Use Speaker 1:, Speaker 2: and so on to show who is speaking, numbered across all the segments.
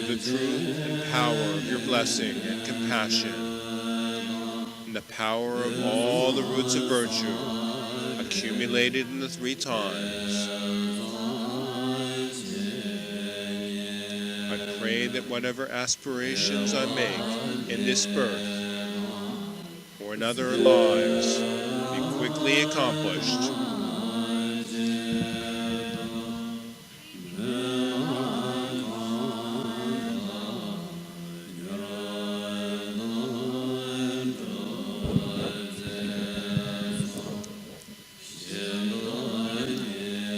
Speaker 1: through the truth and power of your blessing and compassion, and the power of all the roots of virtue accumulated in the three times. I pray that whatever aspirations I make in this birth or in other lives be quickly accomplished.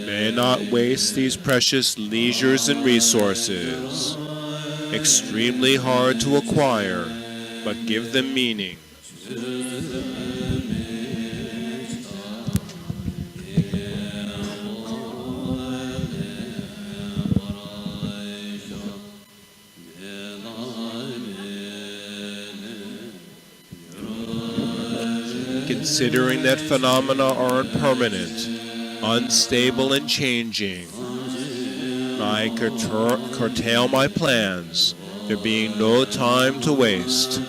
Speaker 1: May I not waste these precious leisures and resources, extremely hard to acquire, but give them meaning. Considering that phenomena are impermanent, unstable and changing, I curtail my plans, there being no time to waste.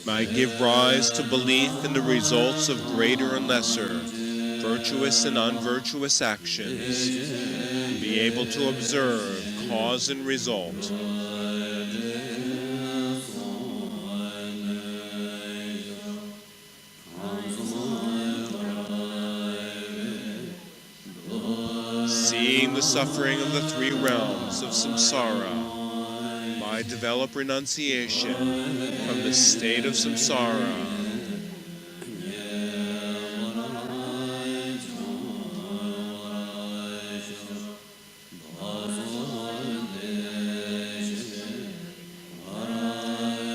Speaker 1: I give rise to belief in the results of greater and lesser, virtuous and unvirtuous actions, and be able to observe cause and result. Seeing the suffering of the three realms of samsara, I develop renunciation from the state of samsara.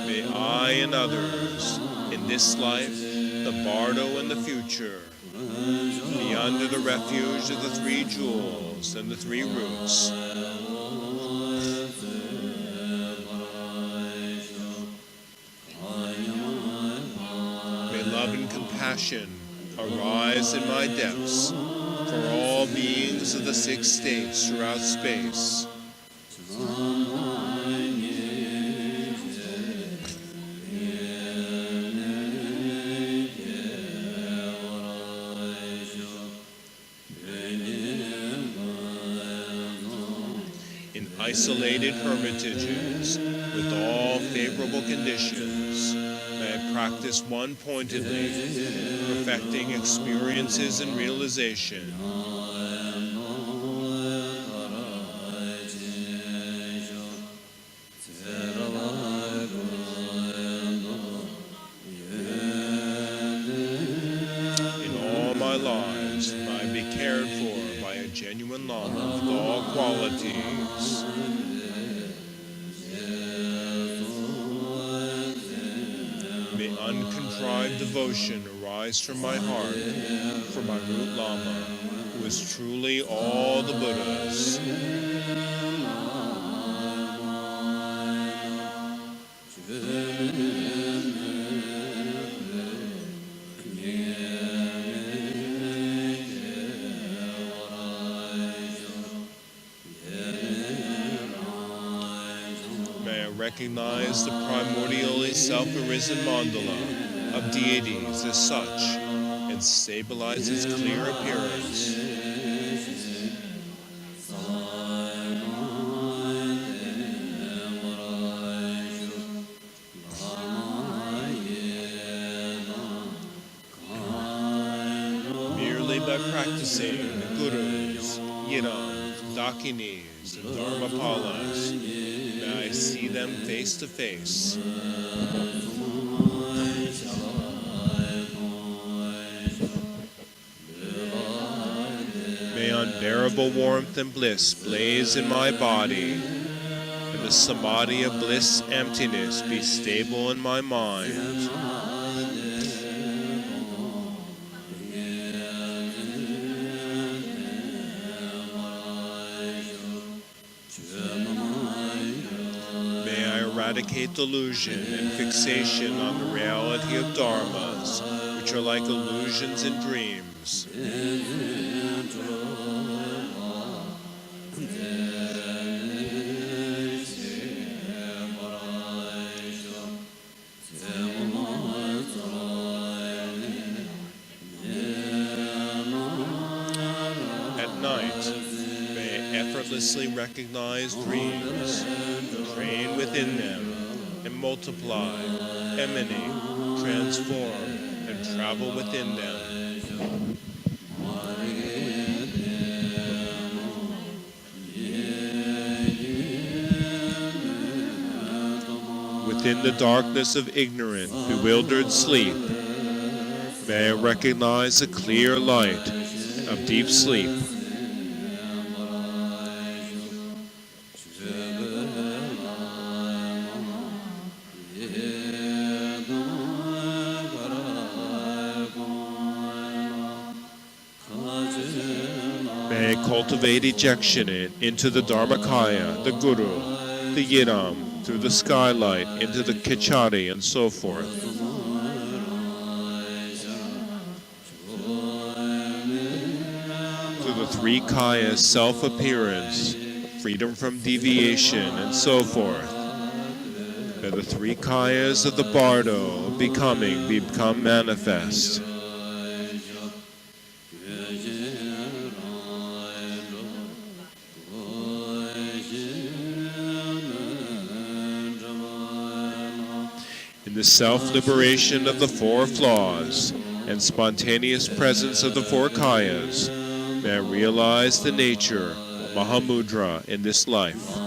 Speaker 1: May I and others in this life, the bardo and the future, be under the refuge of the three jewels and the three roots. May love and compassion arise in my depths for all beings of the six states throughout space. Isolated hermitages with all favorable conditions, may I practice one pointedly, perfecting experiences and realization. In all my lives, may I be cared for by a genuine Lama with all qualities. May uncontrived devotion arise from my heart for my root Lama, who is truly all the Buddhas. Recognize the primordially self-arisen mandala of deities as such and stabilize its clear appearance. Merely by practicing the gurus, yidams, dakinis, and dharmapalas, may I see them face to face. May unbearable warmth and bliss blaze in my body, and the samadhi of bliss emptiness be stable in my mind. Eradicate delusion and fixation on the reality of dharmas, which which are like illusions and dreams. At night, may effortlessly recognize dreams, train within them, and multiply, emanate, transform, and travel within them. Within the darkness of ignorant, bewildered sleep, may I recognize the clear light of deep sleep. May I cultivate ejection into the Dharmakaya, the Guru, the Yidam, through the skylight, into the Kichari, and so forth. Through the three Kayas, self-appearance, freedom from deviation, and so forth. May the three Kayas of the Bardo of becoming become manifest. In the self-liberation of the four flaws and spontaneous presence of the four Kayas, may I realize the nature of Mahamudra in this life.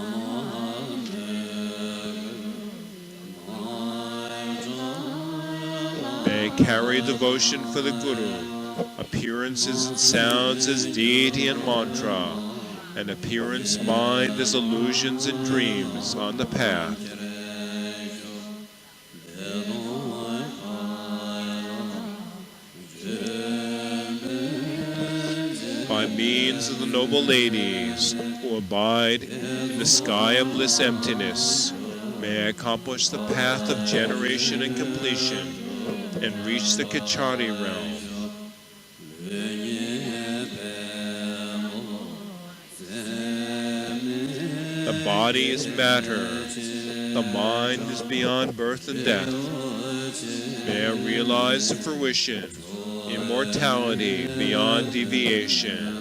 Speaker 1: May I carry devotion for the Guru, appearances and sounds as deity and mantra, and appearance mind as illusions and dreams on the path. By means of the noble ladies who abide in the sky of bliss emptiness, may I accomplish the path of generation and completion and reach the Kichari realm. The body is matter, the mind is beyond birth and death. May I realize the fruition, immortality beyond deviation.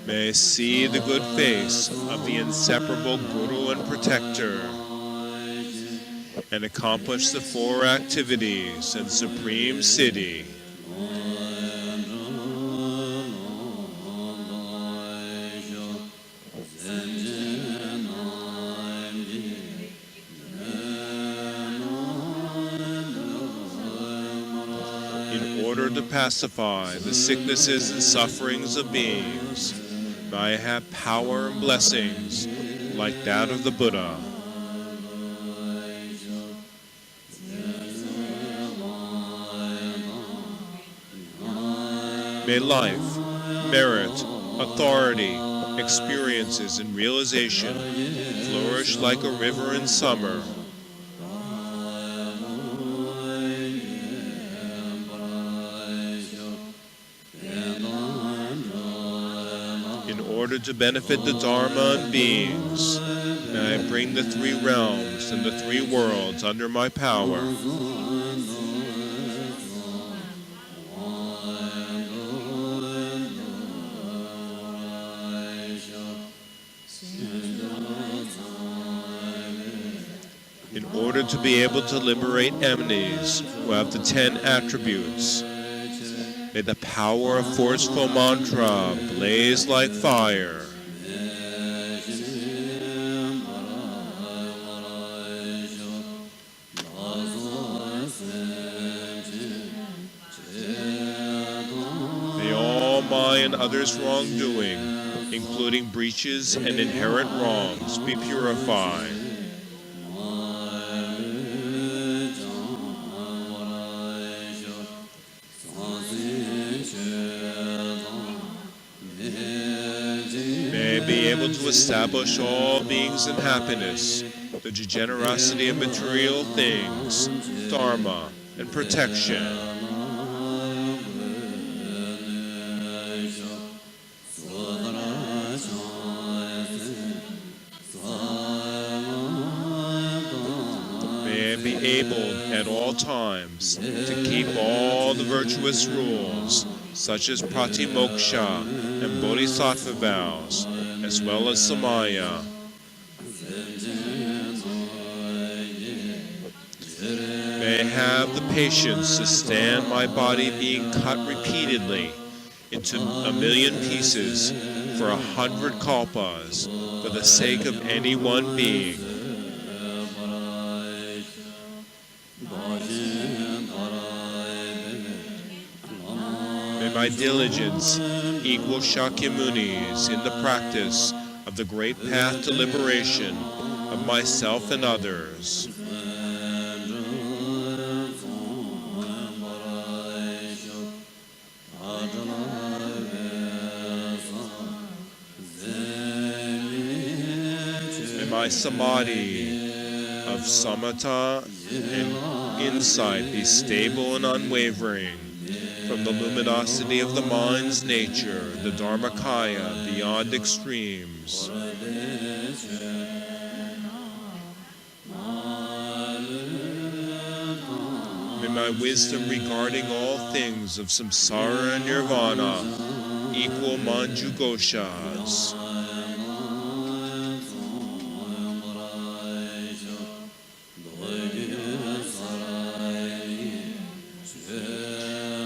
Speaker 1: May I see the good face of the inseparable Guru and Protector, and accomplish the four activities and supreme siddhi. In order to pacify the sicknesses and sufferings of beings, may I have power and blessings like that of the Buddha. May life, merit, authority, experiences, and realization flourish like a river in summer. In order to benefit the Dharma and beings, may I bring the three realms and the three worlds under my power. In order to be able to liberate enemies who have the 10 attributes, may the power of forceful mantra blaze like fire. May all my and others' wrongdoing, including breaches and inherent wrongs, be purified. May I be able to establish all beings in happiness the degenerosity of material things, dharma, and protection. May I be able at all times to keep all the virtuous rules, such as pratimoksha and bodhisattva vows, as well as samaya. May I have the patience to stand my body being cut repeatedly into 1,000,000 pieces for 100 kalpas for the sake of any one being. May my diligence equal Shakyamuni's in the practice of the great path to liberation of myself and others. May my samadhi of samatha and insight be stable and unwavering from the luminosity of the mind's nature, the Dharmakaya, beyond extremes. May my wisdom regarding all things of samsara and nirvana equal Manjugosha's.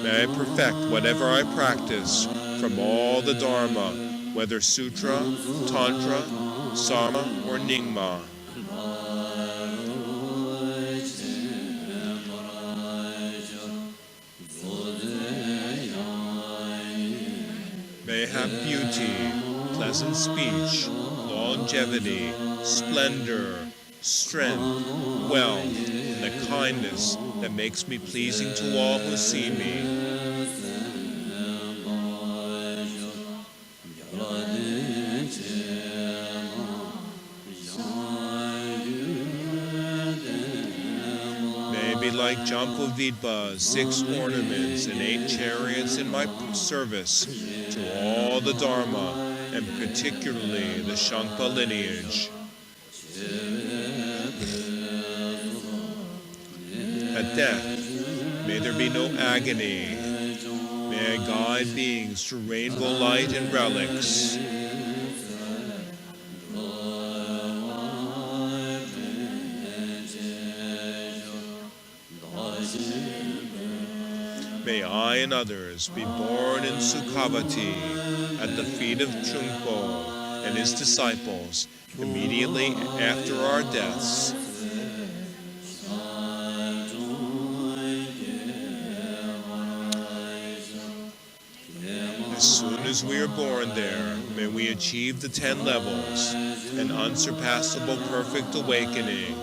Speaker 1: May I perfect whatever I practice from all the Dharma, whether Sutra, Tantra, Sama, or Nyingma. May I have beauty, pleasant speech, longevity, splendor, strength, wealth, and the kindness that makes me pleasing to all who see me. May I be like Jampovidva's 6 ornaments and 8 chariots in my service to all the Dharma, and particularly the Shangpa lineage. At death, may there be no agony. May I guide beings to rainbow light and relics. May I and others be born in Sukhavati at the feet of Trungpo and his disciples immediately after our deaths. As soon as we are born there, may we achieve the 10 levels, an unsurpassable perfect awakening.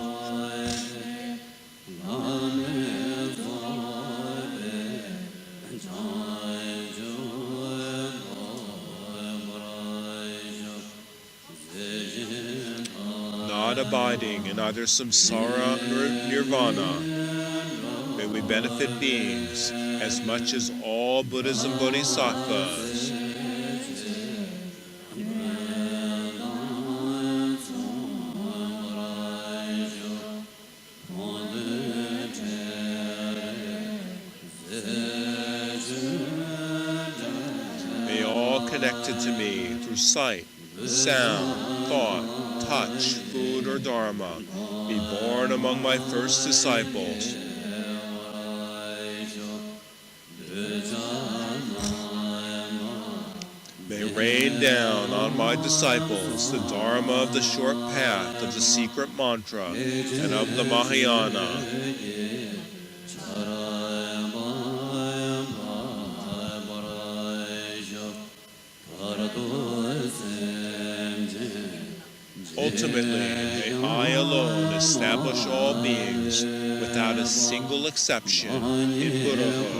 Speaker 1: Not abiding in either samsara or nirvana, may we benefit beings as much as all Buddhas and Bodhisattvas. May all connected to me through sight, sound, thought, touch, food, or dharma be born among my first disciples. May rain down on my disciples the dharma of the short path of the secret mantra and of the Mahayana. Ultimately, may I alone establish all beings without a single exception in Buddhahood.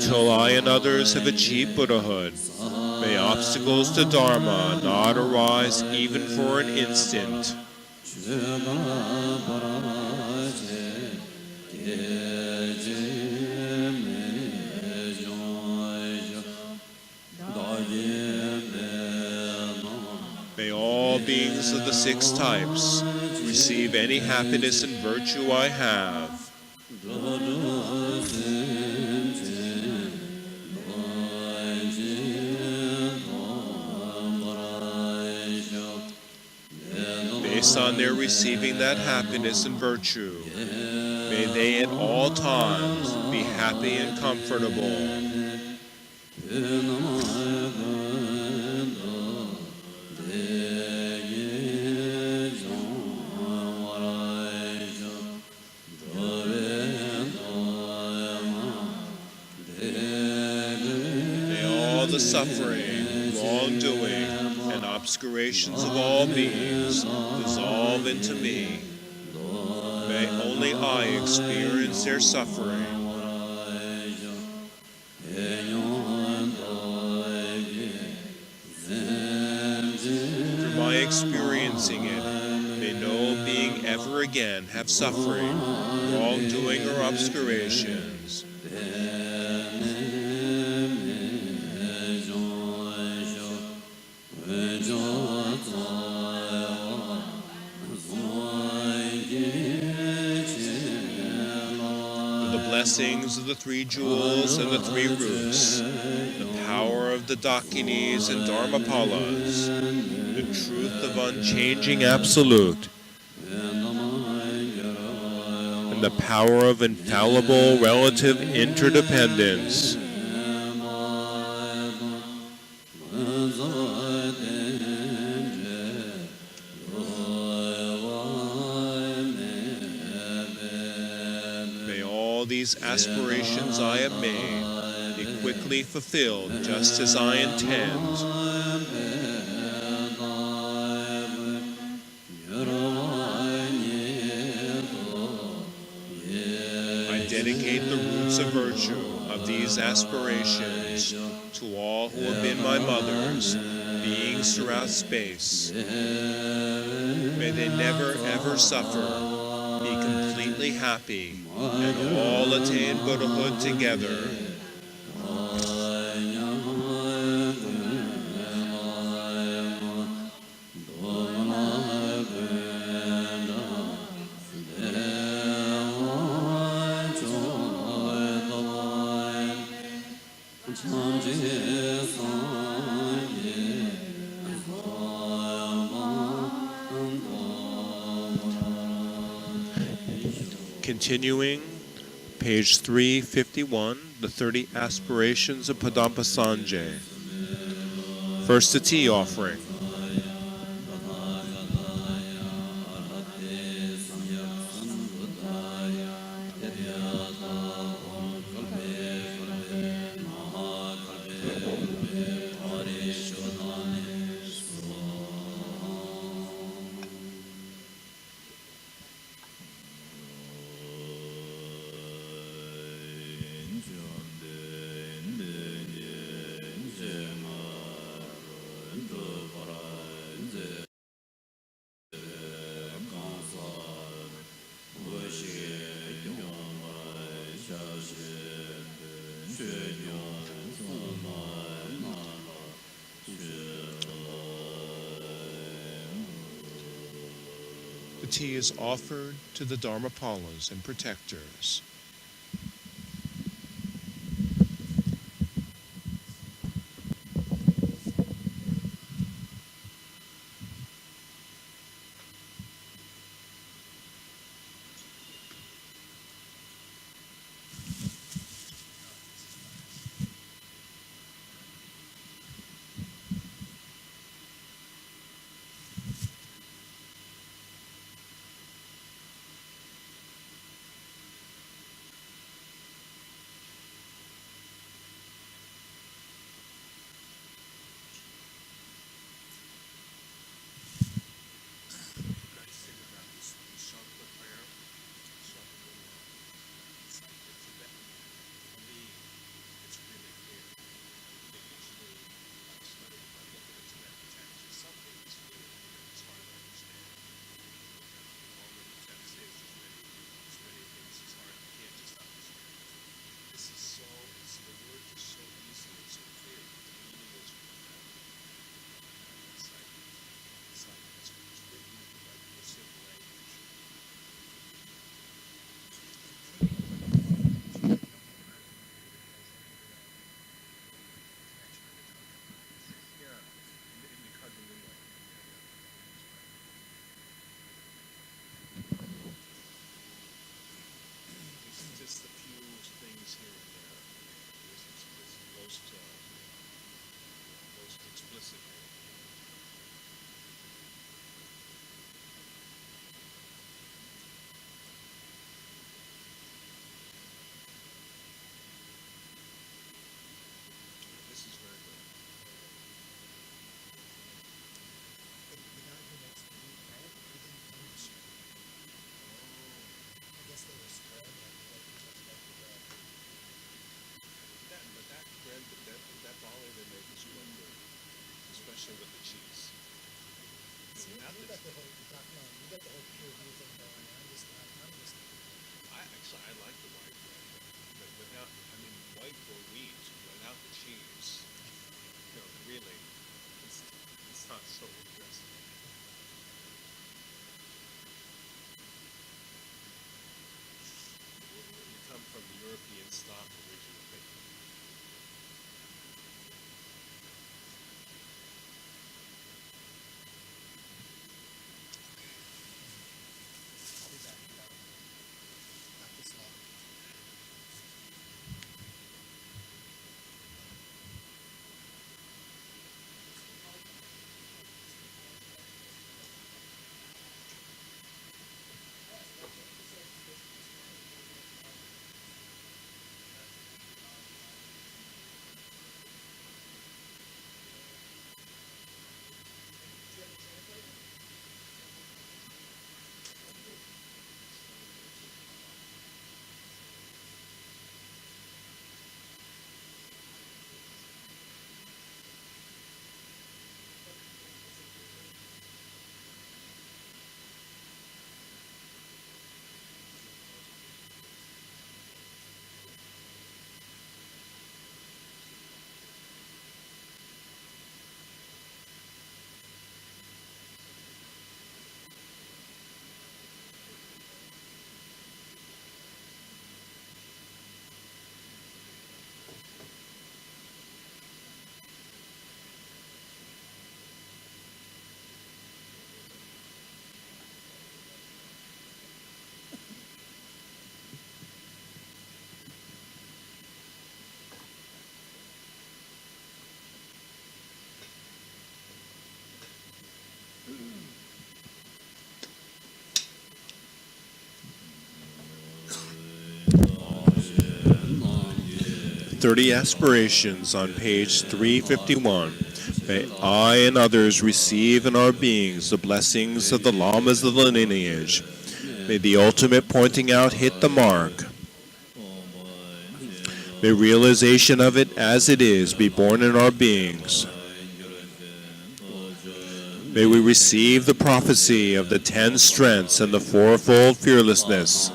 Speaker 1: Until I and and others have achieved Buddhahood. May obstacles to Dharma not arise even for an instant. May all beings of the six types receive any happiness and virtue I have. Based on their receiving that happiness and virtue, may they at all times be happy and comfortable. The suffering, wrongdoing, and obscurations of all beings dissolve into me. May only I experience their suffering. Through my experiencing it, may no being ever again have suffering, wrongdoing, or obscurations. Blessings of the three jewels and the three roots, the power of the Dakinis and Dharmapalas, the truth of unchanging absolute, and the power of infallible relative interdependence. These aspirations I have made be quickly fulfilled just as I intend. I dedicate the roots of virtue of these aspirations to all who have been my mothers, beings throughout space. May they never ever suffer, be completely happy, and all attain Buddhahood together. Continuing, page 351, the 30 aspirations of Padampa Sanjay. First, the tea offering. The tea is offered to the Dharmapalas and protectors. I like the white bread, but without, I mean, white or wheat without the cheese. Really, it's, it's not so interesting. We come from European stock originally. "30 Aspirations" on page 351. May I and others receive in our beings the blessings of the lamas of the lineage. May the ultimate pointing out hit the mark. May realization of it as it is be born in our beings. May we receive the prophecy of the 10 strengths and the fourfold fearlessness.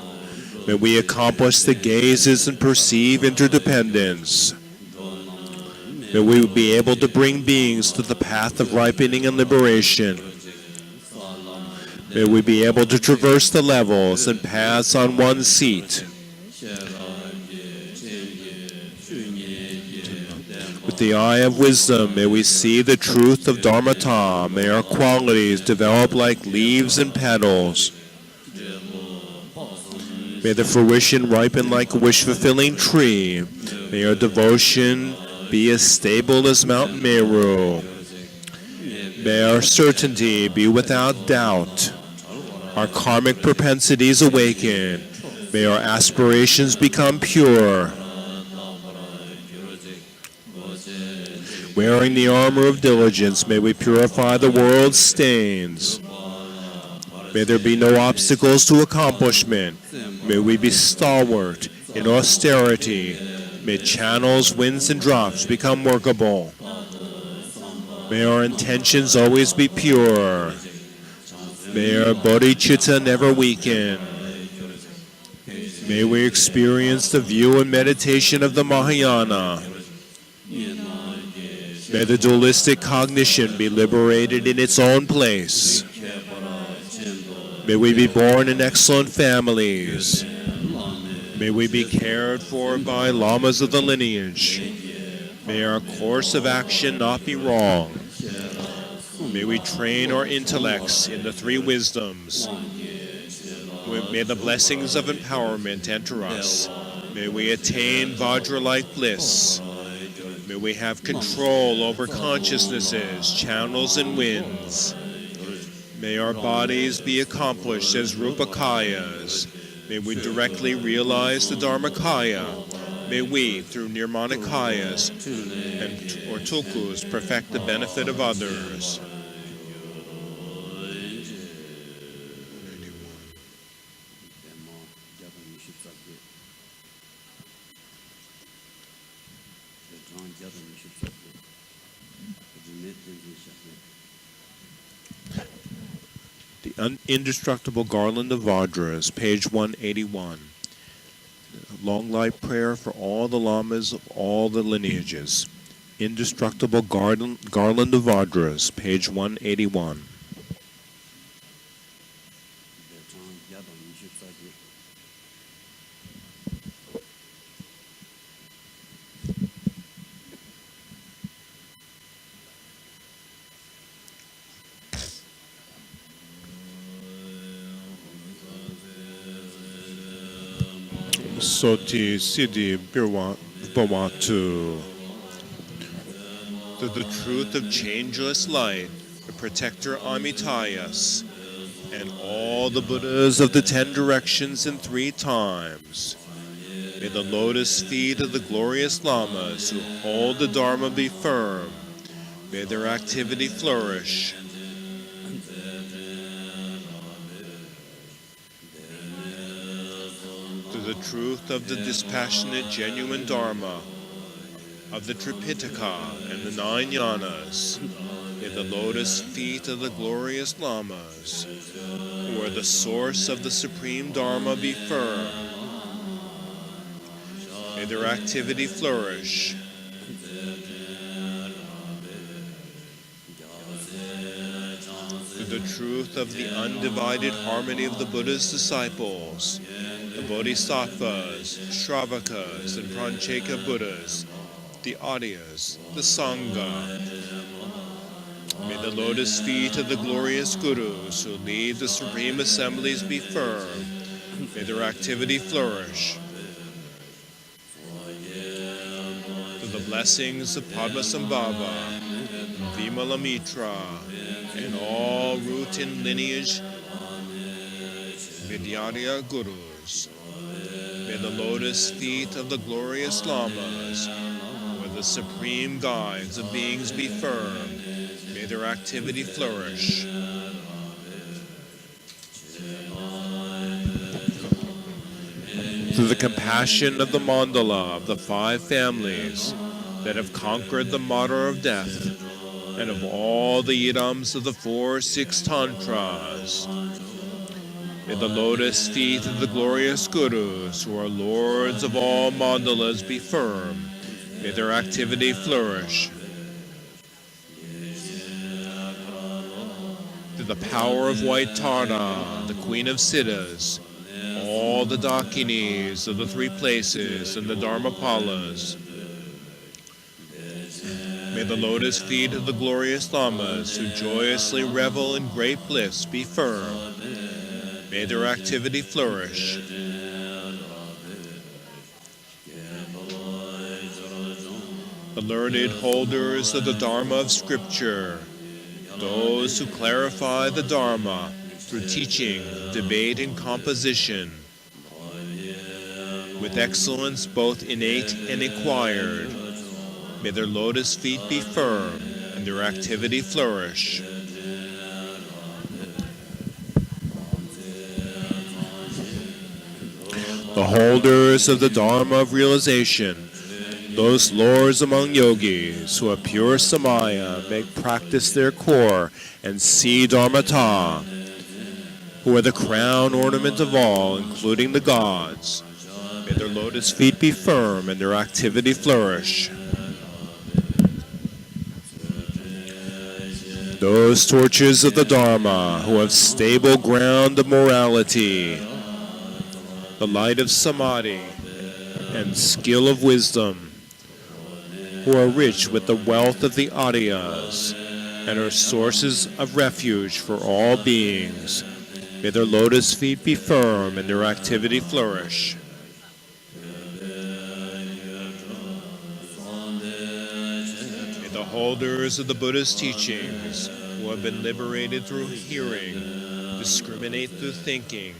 Speaker 1: May we accomplish the gazes and perceive interdependence. May we be able to bring beings to the path of ripening and liberation. May we be able to traverse the levels and paths on one seat. With the eye of wisdom, may we see the truth of Dharmata. May our qualities develop like leaves and petals. May the fruition ripen like a wish-fulfilling tree. May our devotion be as stable as Mount Meru. May our certainty be without doubt. Our karmic propensities awaken. May our aspirations become pure. Wearing the armor of diligence, may we purify the world's stains. May there be no obstacles to accomplishment. May we be stalwart in austerity. May channels, winds, and drops become workable. May our intentions always be pure. May our bodhicitta never weaken. May we experience the view and meditation of the Mahayana. May the dualistic cognition be liberated in its own place. May we be born in excellent families. May we be cared for by lamas of the lineage. May our course of action not be wrong. May we train our intellects in the 3 wisdoms. May the blessings of empowerment enter us. May we attain Vajra-like bliss. May we have control over consciousnesses, channels, and winds. May our bodies be accomplished as Rupakayas. May we directly realize the Dharmakaya. May we, through Nirmanakayas or Tulkus, perfect the benefit of others. Indestructible Garland of Vajras, page 181. Long life prayer for all the lamas of all the lineages. Indestructible Garland of Vajras, page 181. Soti Siddhi Bhavatu. The truth of changeless light, the protector Amitayas, and all the Buddhas of the 10 directions in 3 times. May the lotus feet of the glorious lamas who hold the Dharma be firm. May their activity flourish. The truth of the dispassionate, genuine Dharma, of the Tripitaka and the 9 Yanas, may the lotus feet of the glorious lamas, who are the source of the supreme Dharma, be firm. May their activity flourish. The truth of the undivided harmony of the Buddha's disciples, the Bodhisattvas, Shravakas, and Prancheka Buddhas, the Aryas, the Sangha. May the lotus feet of the glorious Gurus who lead the supreme assemblies be firm. May their activity flourish. To the blessings of Padmasambhava, Vimalamitra, and all root and lineage Vidyarya Gurus. May the lotus feet of the glorious lamas, who are the supreme guides of beings, be firm. May their activity flourish. Through the compassion of the mandala of the 5 families that have conquered the martyr of death, and of all the idams of the 4-6 tantras, may the lotus feet of the glorious Gurus, who are lords of all mandalas, be firm. May their activity flourish. To the power of White Tara, the Queen of Siddhas, all the Dakinis of the 3 places and the Dharmapalas, may the lotus feet of the glorious lamas who joyously revel in great bliss be firm. May their activity flourish. The learned holders of the Dharma of Scripture, those who clarify the Dharma through teaching, debate, and composition, with excellence both innate and acquired, may their lotus feet be firm and their activity flourish. The holders of the Dharma of realization, those lords among yogis who have pure samaya, make practice their core, and see dharmata, who are the crown ornament of all, including the gods. May their lotus feet be firm and their activity flourish. Those torches of the Dharma who have stable ground of morality, the light of samadhi, and skill of wisdom, who are rich with the wealth of the Aryas, and are sources of refuge for all beings. May their lotus feet be firm and their activity flourish. May the holders of the Buddha's teachings, who have been liberated through hearing, discriminate through thinking,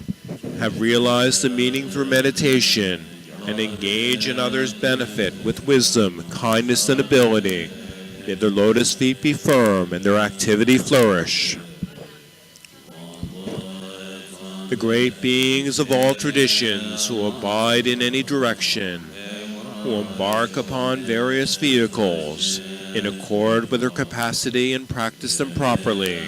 Speaker 1: have realized the meaning through meditation, and engage in others' benefit with wisdom, kindness, and ability. May their lotus feet be firm and their activity flourish. The great beings of all traditions who abide in any direction, who embark upon various vehicles in accord with their capacity and practice them properly.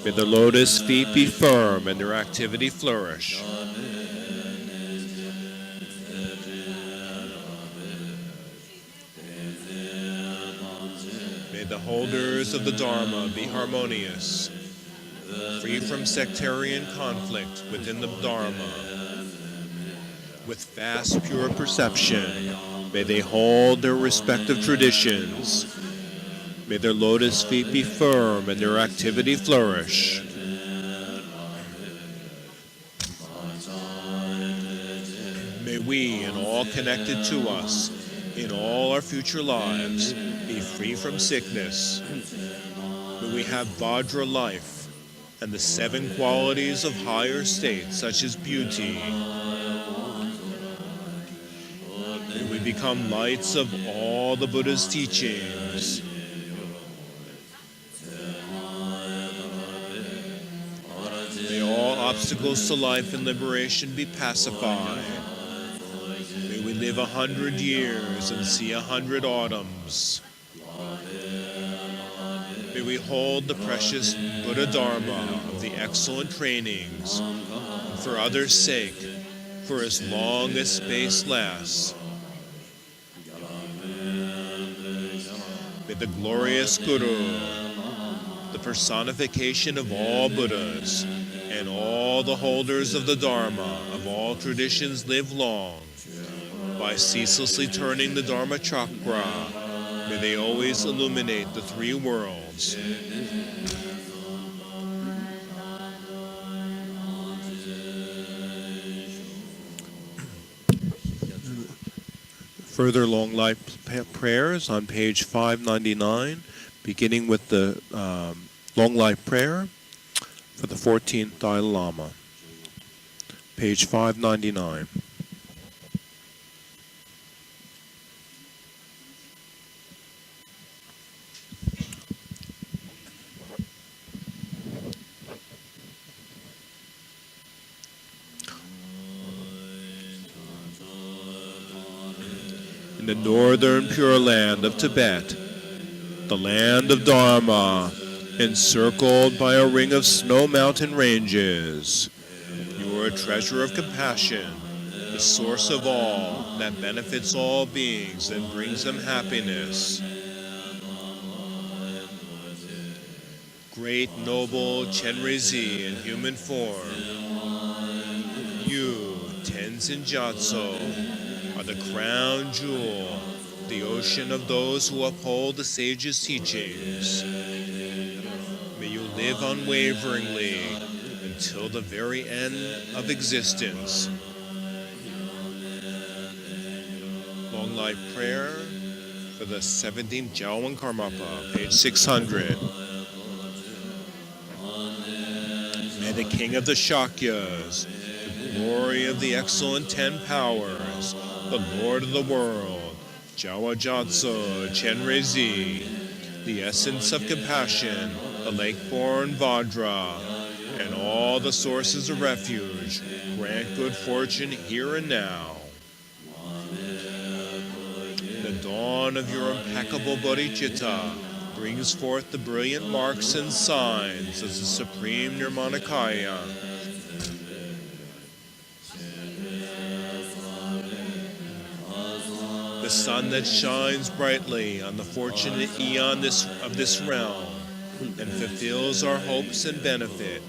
Speaker 1: May their lotus feet be firm and their activity flourish. May the holders of the Dharma be harmonious, free from sectarian conflict within the Dharma. With vast pure perception, may they hold their respective traditions. May their lotus feet be firm and their activity flourish. May we and all connected to us in all our future lives be free from sickness. May we have Vajra life and the 7 qualities of higher states such as beauty. May we become lights of all the Buddha's teachings. May all obstacles to life and liberation be pacified. May we live 100 years and see 100 autumns. May we hold the precious Buddha Dharma of the excellent trainings, and for others' sake, for as long as space lasts. May the glorious Guru, the personification of all Buddhas, and all the holders of the Dharma of all traditions live long. By ceaselessly turning the Dharma chakra, may they always illuminate the 3 worlds. Further long life prayers on page 599, beginning with the long life prayer for the 14th Dalai Lama. Page 599. In the northern Pure Land of Tibet, the land of Dharma, encircled by a ring of snow mountain ranges, you are a treasure of compassion, the source of all that benefits all beings and brings them happiness. Great noble Chenrezi in human form, you, Tenzin Gyatso, are the crown jewel, the ocean of those who uphold the sage's teachings. May you live unwaveringly until the very end of existence. Long life prayer for the 17th Jalwan Karmapa, page 600. May the king of the Shakyas, the glory of the excellent 10 powers, the Lord of the world, Jawa Jatso Chenrezi, the essence of compassion, the lake-born Vajra, and all the sources of refuge, grant good fortune here and now. The dawn of your impeccable bodhicitta brings forth the brilliant marks and signs as the supreme Nirmanakaya. The sun that shines brightly on the fortunate eon of this realm and fulfills our hopes and benefit.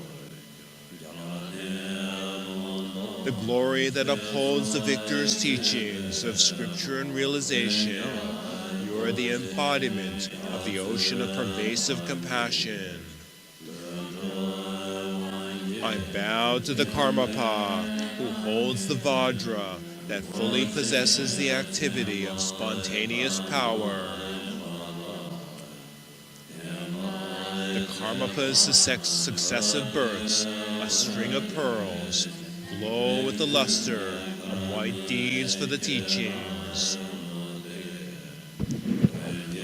Speaker 1: The glory that upholds the victor's teachings of scripture and realization. You are the embodiment of the ocean of pervasive compassion. I bow to the Karmapa who holds the Vajra that fully possesses the activity of spontaneous power. The Karmapa's successive births, a string of pearls, glow with the luster of white deeds for the teachings.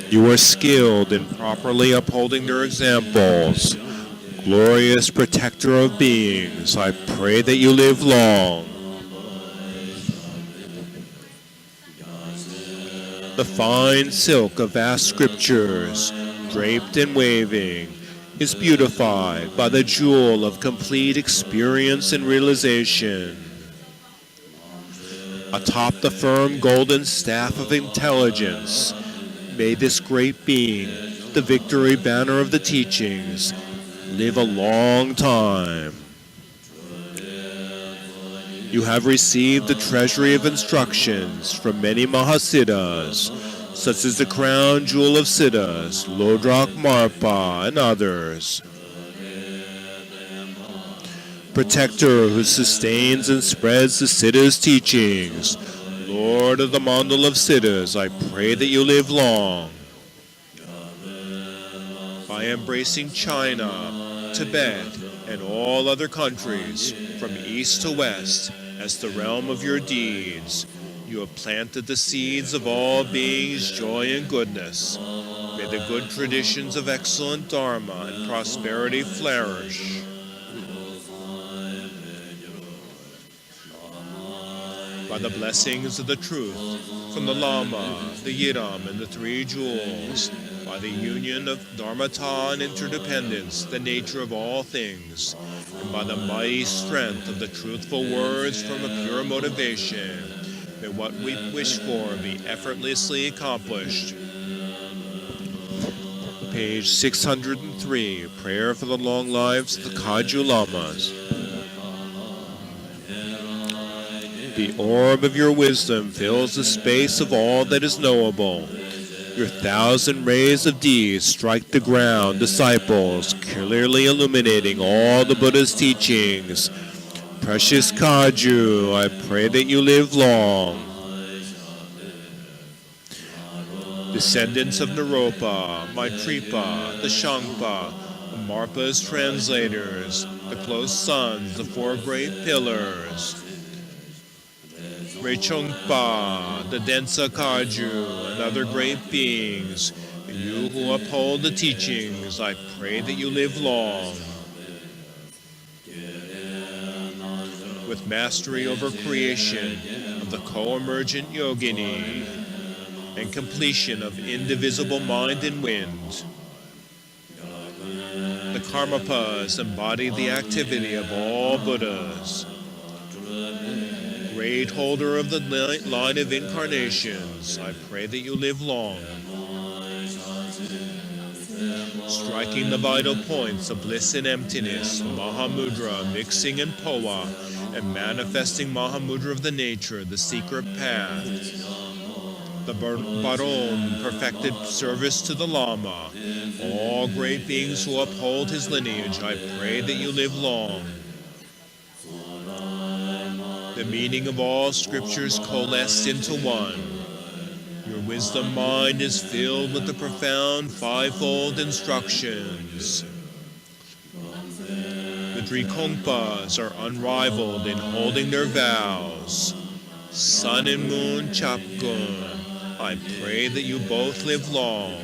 Speaker 1: You are skilled in properly upholding their examples. Glorious protector of beings, I pray that you live long. The fine silk of vast scriptures, draped and waving, is beautified by the jewel of complete experience and realization. Atop the firm golden staff of intelligence, may this great being, the victory banner of the teachings, live a long time. You have received the treasury of instructions from many Mahasiddhas, such as the crown jewel of Siddhas, Lodrak Marpa, and others. Protector who sustains and spreads the Siddhas' teachings, Lord of the Mandal of Siddhas, I pray that you live long. By embracing China, Tibet, and all other countries, from east to west, as the realm of your deeds, you have planted the seeds of all beings' joy and goodness. May the good traditions of excellent Dharma and prosperity flourish. By the blessings of the truth, from the Lama, the Yiram, and the three jewels, by the union of dharmata and interdependence, the nature of all things, and by the mighty strength of the truthful words from a pure motivation, may what we wish for be effortlessly accomplished. Page 603, Prayer for the Long Lives of the Kagyu Lamas. The orb of your wisdom fills the space of all that is knowable. Your 1,000 rays of deeds strike the ground, disciples, clearly illuminating all the Buddha's teachings. Precious Kagyu, I pray that you live long. Descendants of Naropa, Maitripa, the Shangpa, the Marpa's translators, the close sons, the four great pillars, Rechongpa, the Densa Kagyu, and other great beings, and you who uphold the teachings, I pray that you live long. With mastery over creation of the co-emergent yogini, and completion of indivisible mind and wind, the Karmapas embody the activity of all Buddhas. Great holder of the line of incarnations, I pray that you live long. Striking the vital points of bliss and emptiness, Mahamudra, mixing and Poa, and manifesting Mahamudra of the nature, the secret path. The Baron, perfected service to the Lama. All great beings who uphold his lineage, I pray that you live long. The meaning of all scriptures coalesced into one. Your wisdom mind is filled with the profound fivefold instructions. The Drikongpas are unrivaled in holding their vows. Sun and Moon Chapgun, I pray that you both live long.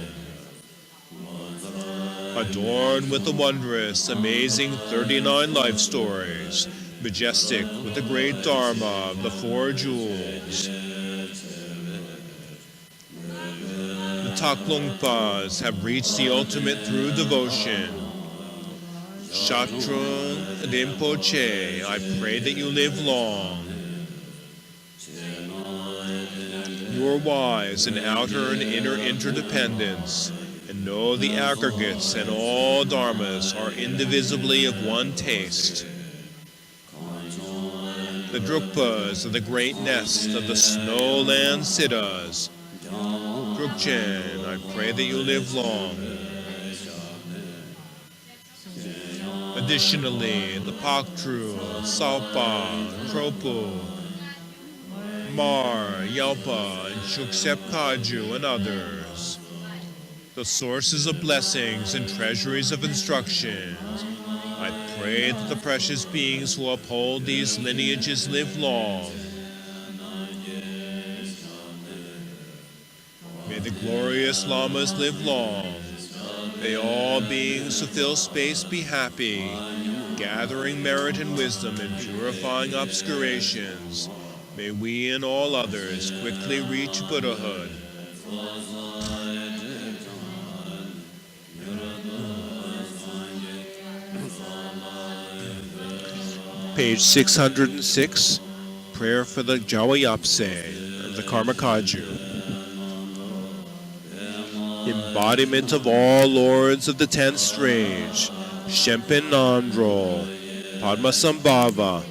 Speaker 1: Adorned with the wondrous, amazing 39 life stories, majestic with the great Dharma of the four jewels. The Taklongpas have reached the ultimate through devotion. Shatrung Rinpoche, I pray that you live long. You are wise in outer and inner interdependence, and know the aggregates and all dharmas are indivisibly of one taste. The Drukpas are the great nest of the snowland Siddhas. Drukchen, I pray that you live long. Additionally, the Paktru, Salpa, Tropu, Mar, Yalpa, and Shuksep Kagyu, and others. The sources of blessings and treasuries of instructions. I pray that the precious beings who uphold these lineages live long. May the glorious Lamas live long. May all beings who fill space be happy, gathering merit and wisdom and purifying obscurations. May we and all others quickly reach Buddhahood. Page 606, Prayer for the Jawayapse of the Karmakaju. Embodiment of all lords of the 10th stage, Shempen Nandro, Padmasambhava,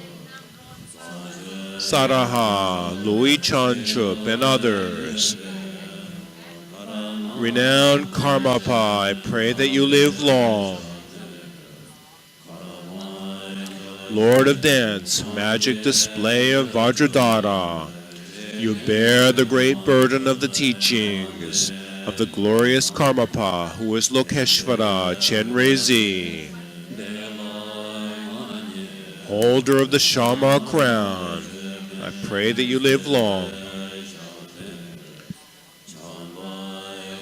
Speaker 1: Saraha, Louis Chanchup, and others. Renowned Karmapa, I pray that you live long. Lord of Dance, magic display of Vajradhara, you bear the great burden of the teachings of the glorious Karmapa, who is Lokeshvara Chenrezi, holder of the Shama crown. I pray that you live long.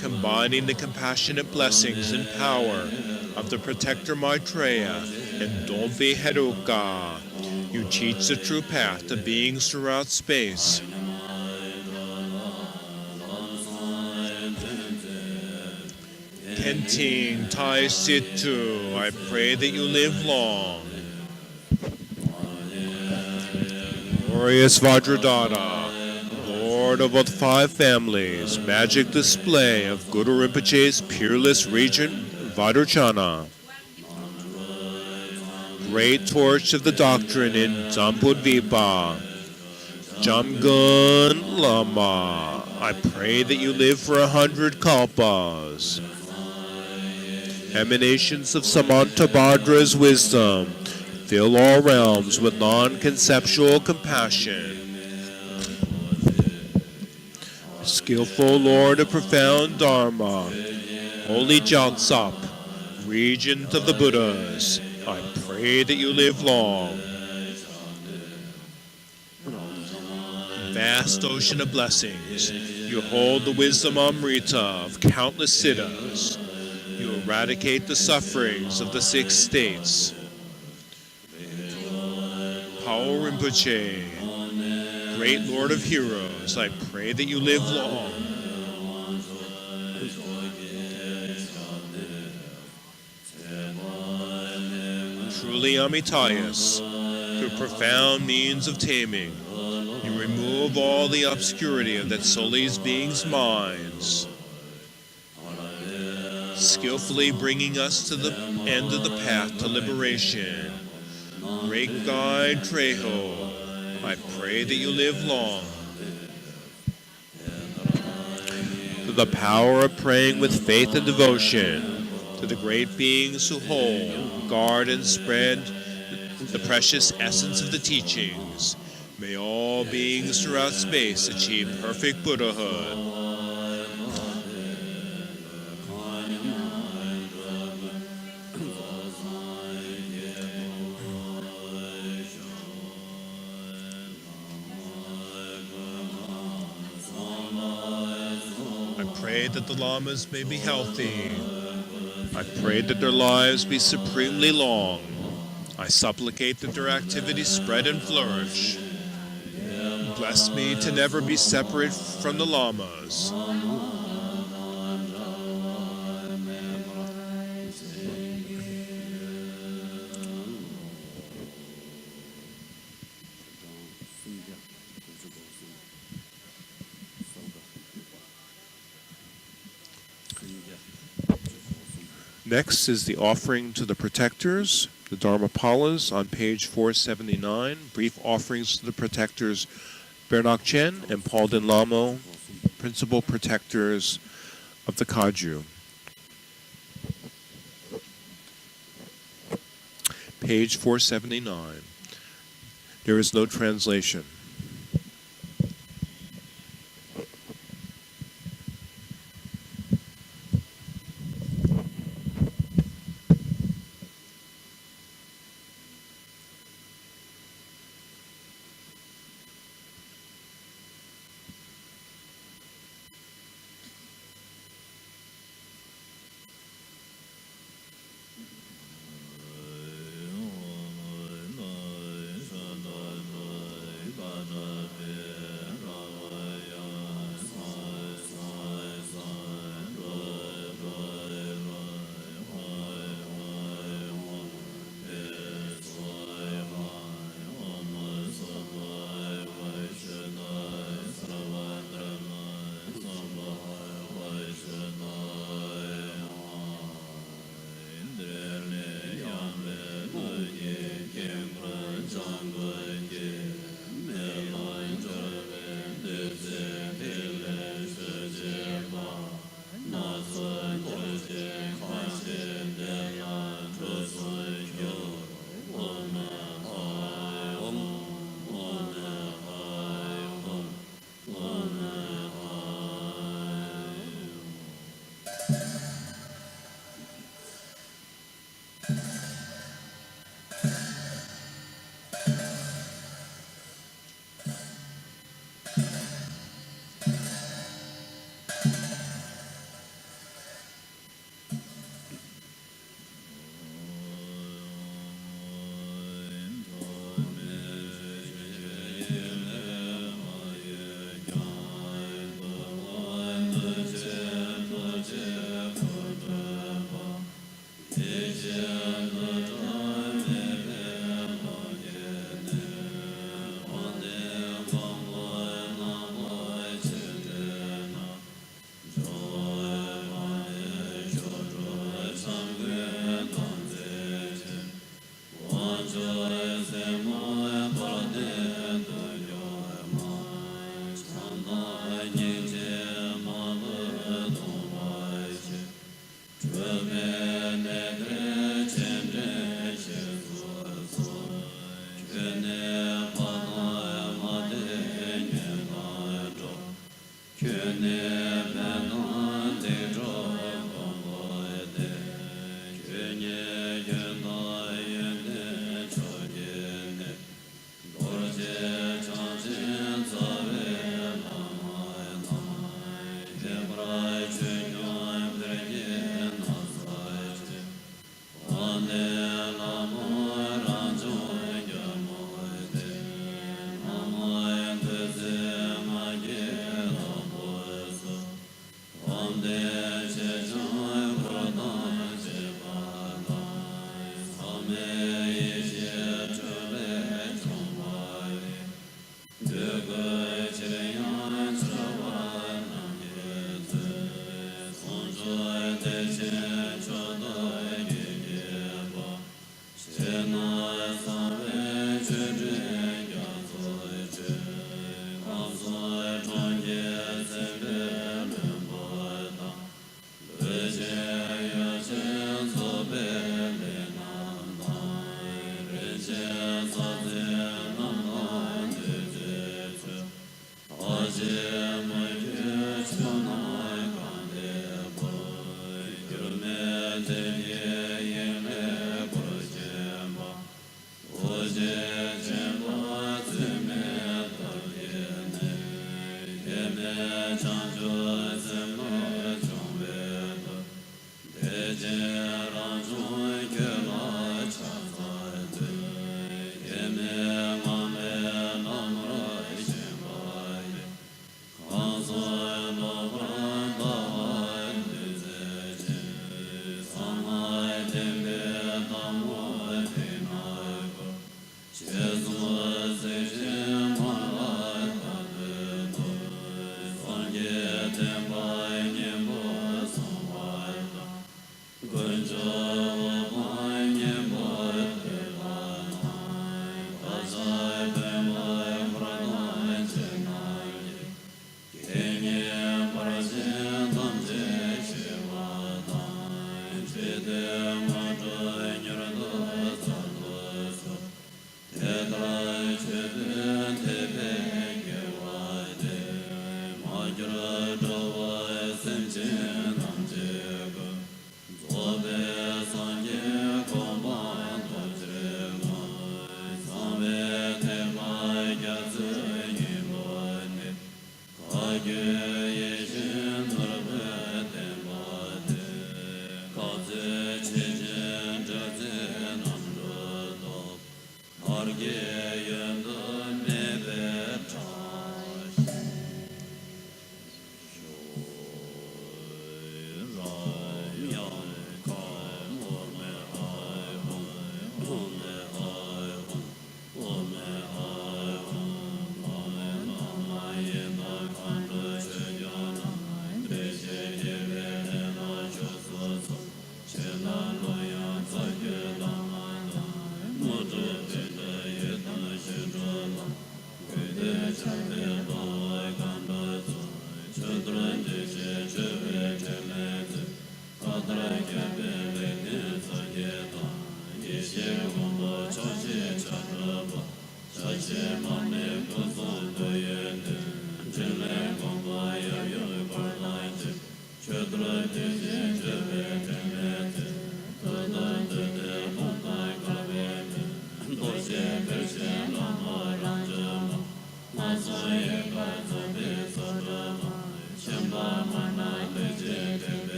Speaker 1: Combining the compassionate blessings and power of the protector Maitreya and Dompi Heruka, you teach the true path to beings throughout space. Kenting Tai Situ, I pray that you live long. Glorious Vajradhara, Lord of all the 5 families, magic display of Guru Rinpoche's peerless regent Vajrachana. Great torch of the doctrine in Zampudvipa, Jamgun Lama, I pray that you live for 100 kalpas. Emanations of Samantabhadra's wisdom, fill all realms with non-conceptual compassion. Skillful Lord of profound Dharma, Holy Jalsop, Regent of the Buddhas, I pray that you live long. Vast ocean of blessings, you hold the wisdom Amrita of countless siddhas. You eradicate the sufferings of the 6 states. Paul Rinpoche, great Lord of Heroes, I pray that you live long. Truly Amitayas, through profound means of taming, you remove all the obscurity of that Solis beings' minds, skillfully bringing us to the end of the path to liberation. Great Guide Trejo, I pray that you live long. To the power of praying with faith and devotion, to the great beings who hold, guard, and spread the precious essence of the teachings, may all beings throughout space achieve perfect Buddhahood. I pray that the lamas may be healthy. I pray that their lives be supremely long. I supplicate that their activities spread and flourish. Bless me to never be separate from the lamas. Next is the offering to the protectors, the Dharmapalas on page 479. Brief offerings to the protectors Bernok Chen and Paul Den Lamo, principal protectors of the Kaju. Page 479. There is no translation.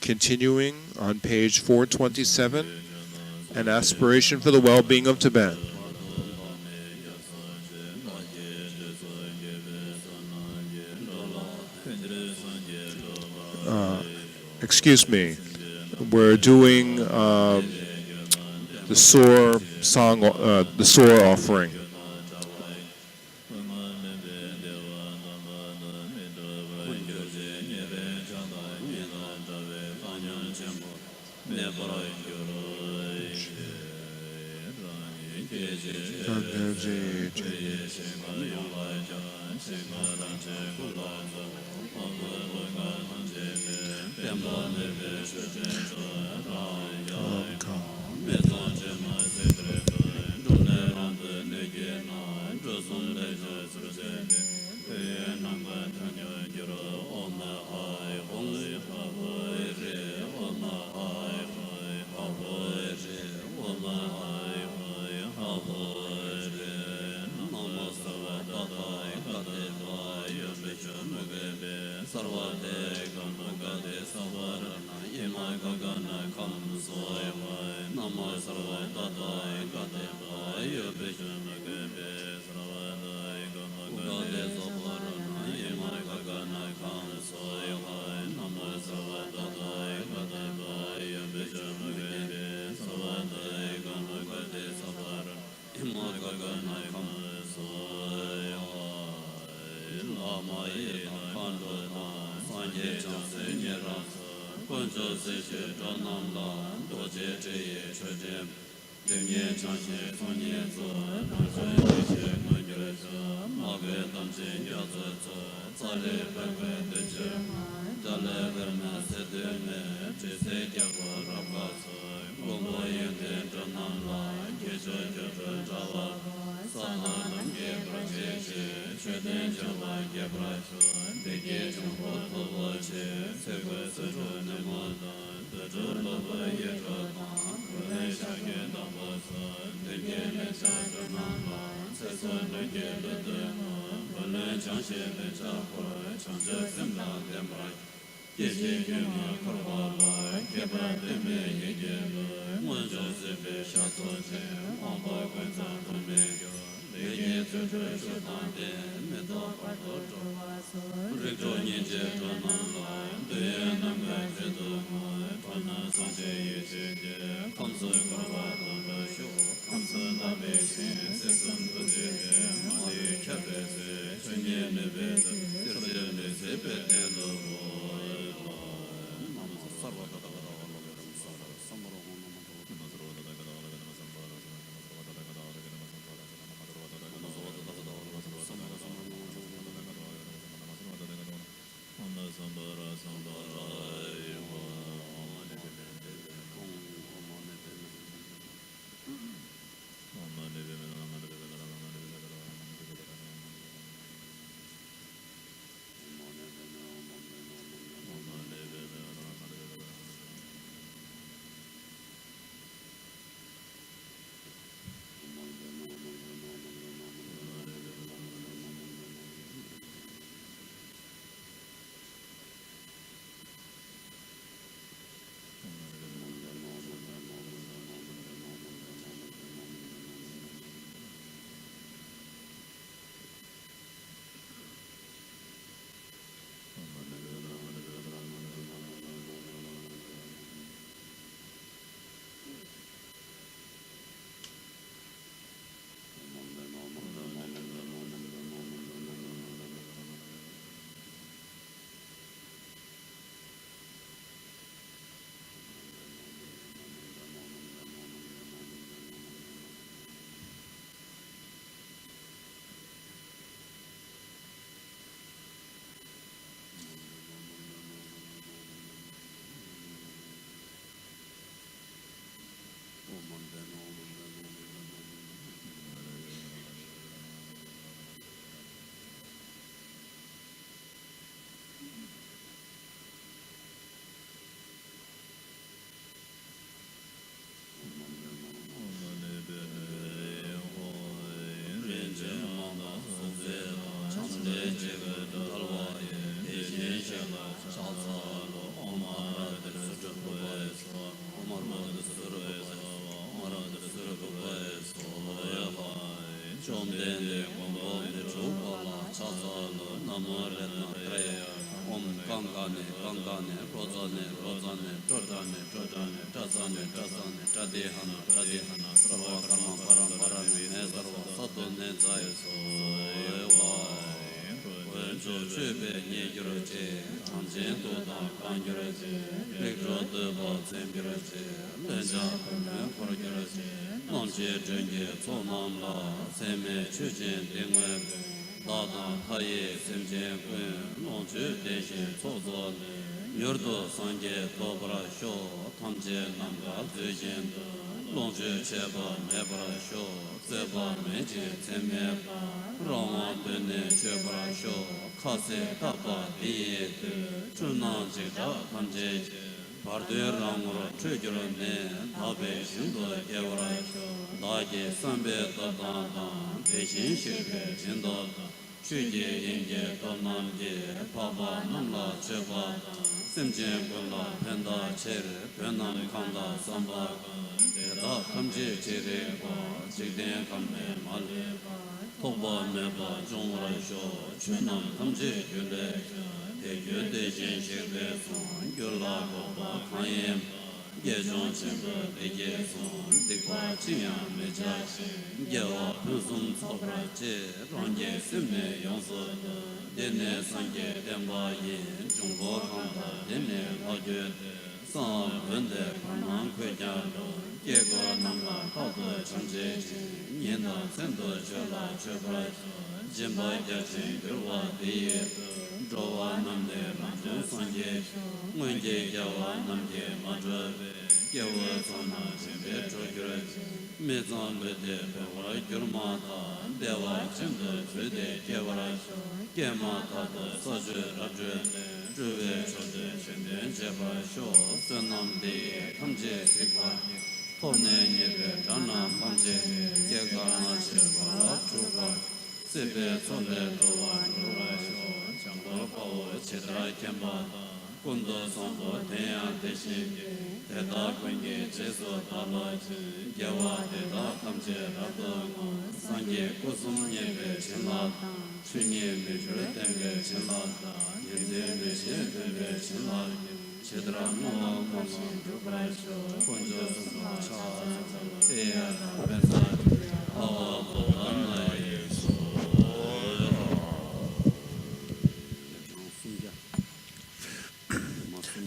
Speaker 1: Continuing on page 427, an aspiration for the well-being of Tibet. Excuse me, we're doing the Soar song, the Soar offering.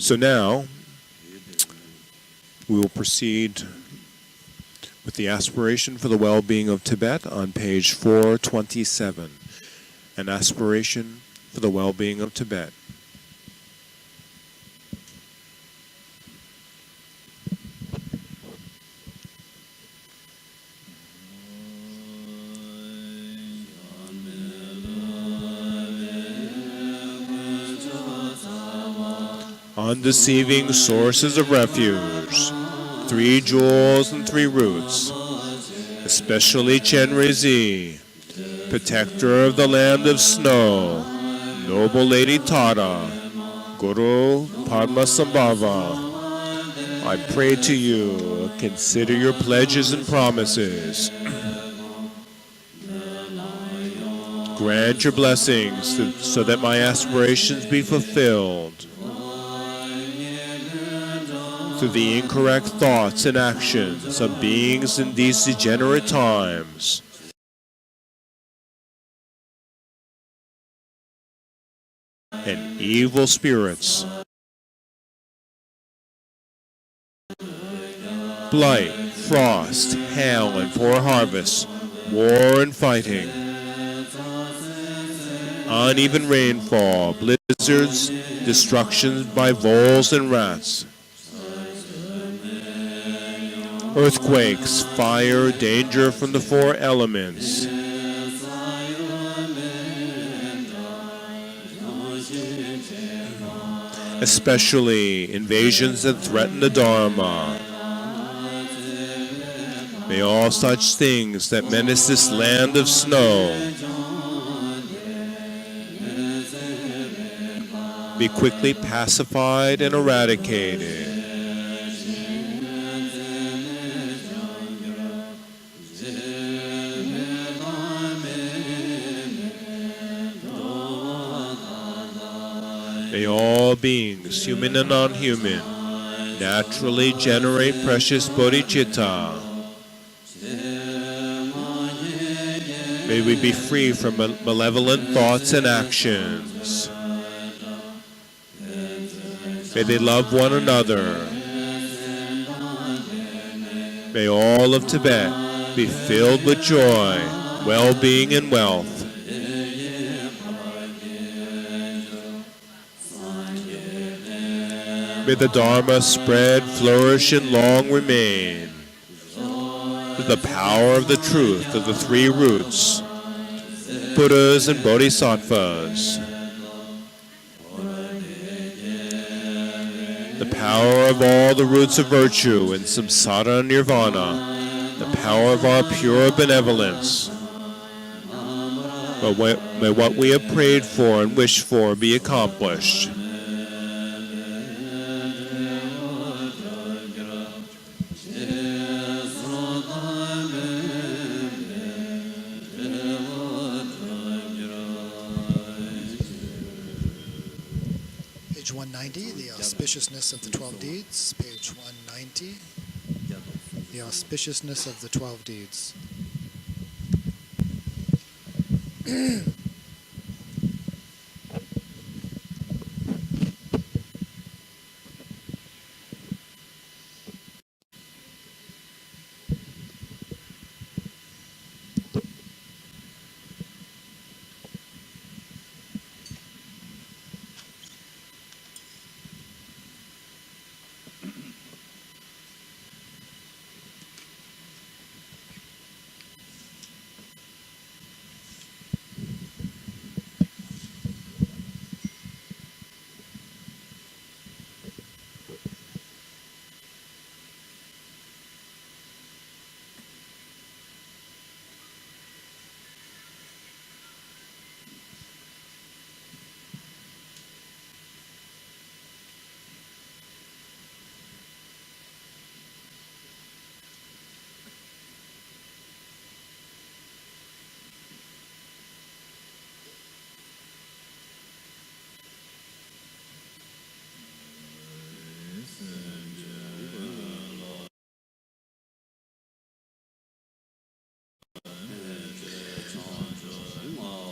Speaker 1: So now we will proceed with the aspiration for the well-being of Tibet on page 427. An aspiration for the well-being of Tibet. Undeceiving sources of refuge, 3 jewels and 3 roots, especially Chenrezi, protector of the land of snow, noble Lady Tara, Guru Padmasambhava. I pray to you, consider your pledges and promises. Grant your blessings so that my aspirations be fulfilled. Through the incorrect thoughts and actions of beings in these degenerate times, and evil spirits, blight, frost, hail, and poor harvests, war and fighting, uneven rainfall, blizzards, destructions by voles and rats, earthquakes, fire, danger from the 4 elements, especially invasions that threaten the Dharma, May all such things that menace this land of snow be quickly pacified and eradicated. May all beings, human and non-human, naturally generate precious bodhicitta. May we be free from malevolent thoughts and actions. May they love one another. May all of Tibet be filled with joy, well-being, and wealth. May the Dharma spread, flourish, and long remain. With the power of the truth of the three roots, Buddhas and Bodhisattvas. The power of all the roots of virtue and samsara nirvana. The power of our pure benevolence. May what we have prayed for and wished for be accomplished.
Speaker 2: Page 190, the auspiciousness of the 12 deeds. Page 190, the auspiciousness of the 12 deeds.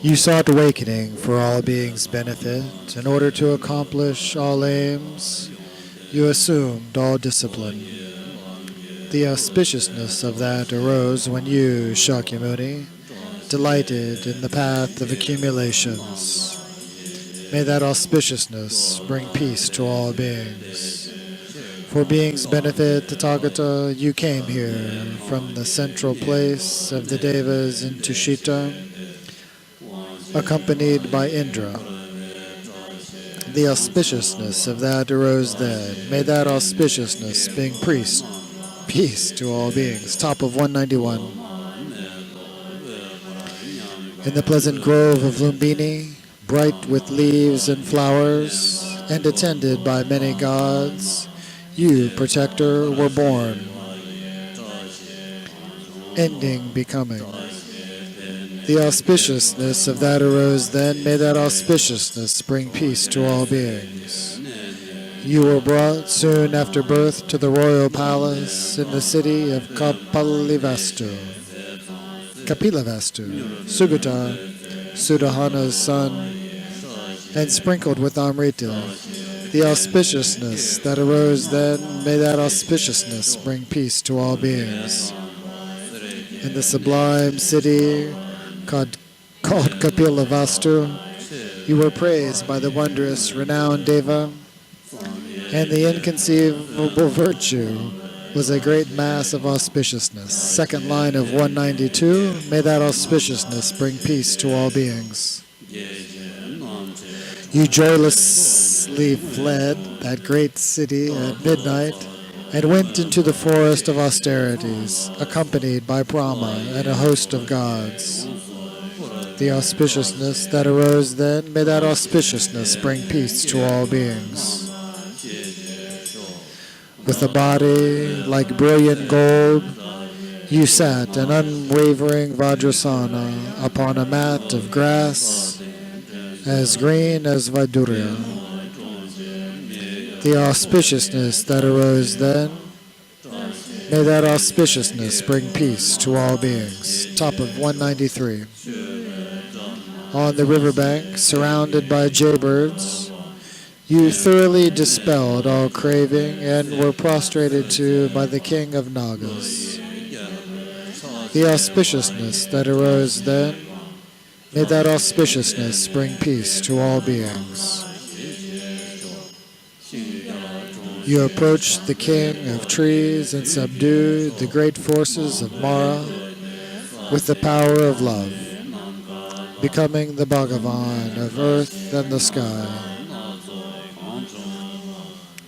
Speaker 2: You sought awakening for all beings' benefit. In order to accomplish all aims, you assumed all discipline. The auspiciousness of that arose when you, Shakyamuni, delighted in the path of accumulations. May that auspiciousness bring peace to all beings. For beings' benefit, Tathagata, you came here from the central place of the Devas in Tushita, accompanied by Indra. The auspiciousness of that arose then. May that auspiciousness bring peace to all beings. Top of 191. In the pleasant grove of Lumbini, bright with leaves and flowers, and attended by many gods, you, protector, were born, ending becoming. The auspiciousness of that arose then. May that auspiciousness bring peace to all beings. You were brought soon after birth to the royal palace in the city of Kapilavastu, Sugata, Sudahana's son, and sprinkled with Amrita. The auspiciousness that arose then, may that auspiciousness bring peace to all beings. In the sublime city called Kapilavastu, you were praised by the wondrous, renowned Deva, and the inconceivable virtue was a great mass of auspiciousness. Second line of 192, may that auspiciousness bring peace to all beings. You joylessly fled that great city at midnight and went into the forest of austerities, accompanied by Brahma and a host of gods. The auspiciousness that arose then, may that auspiciousness bring peace to all beings. With a body like brilliant gold, you sat an unwavering Vajrasana upon a mat of grass as green as Vaidurya. The auspiciousness that arose then, may that auspiciousness bring peace to all beings. Top of 193. On the riverbank, surrounded by jaybirds, you thoroughly dispelled all craving and were prostrated to by the king of Nagas. The auspiciousness that arose then, may that auspiciousness bring peace to all beings. You approached the king of trees and subdued the great forces of Mara with the power of love, becoming the Bhagavan of earth and the sky.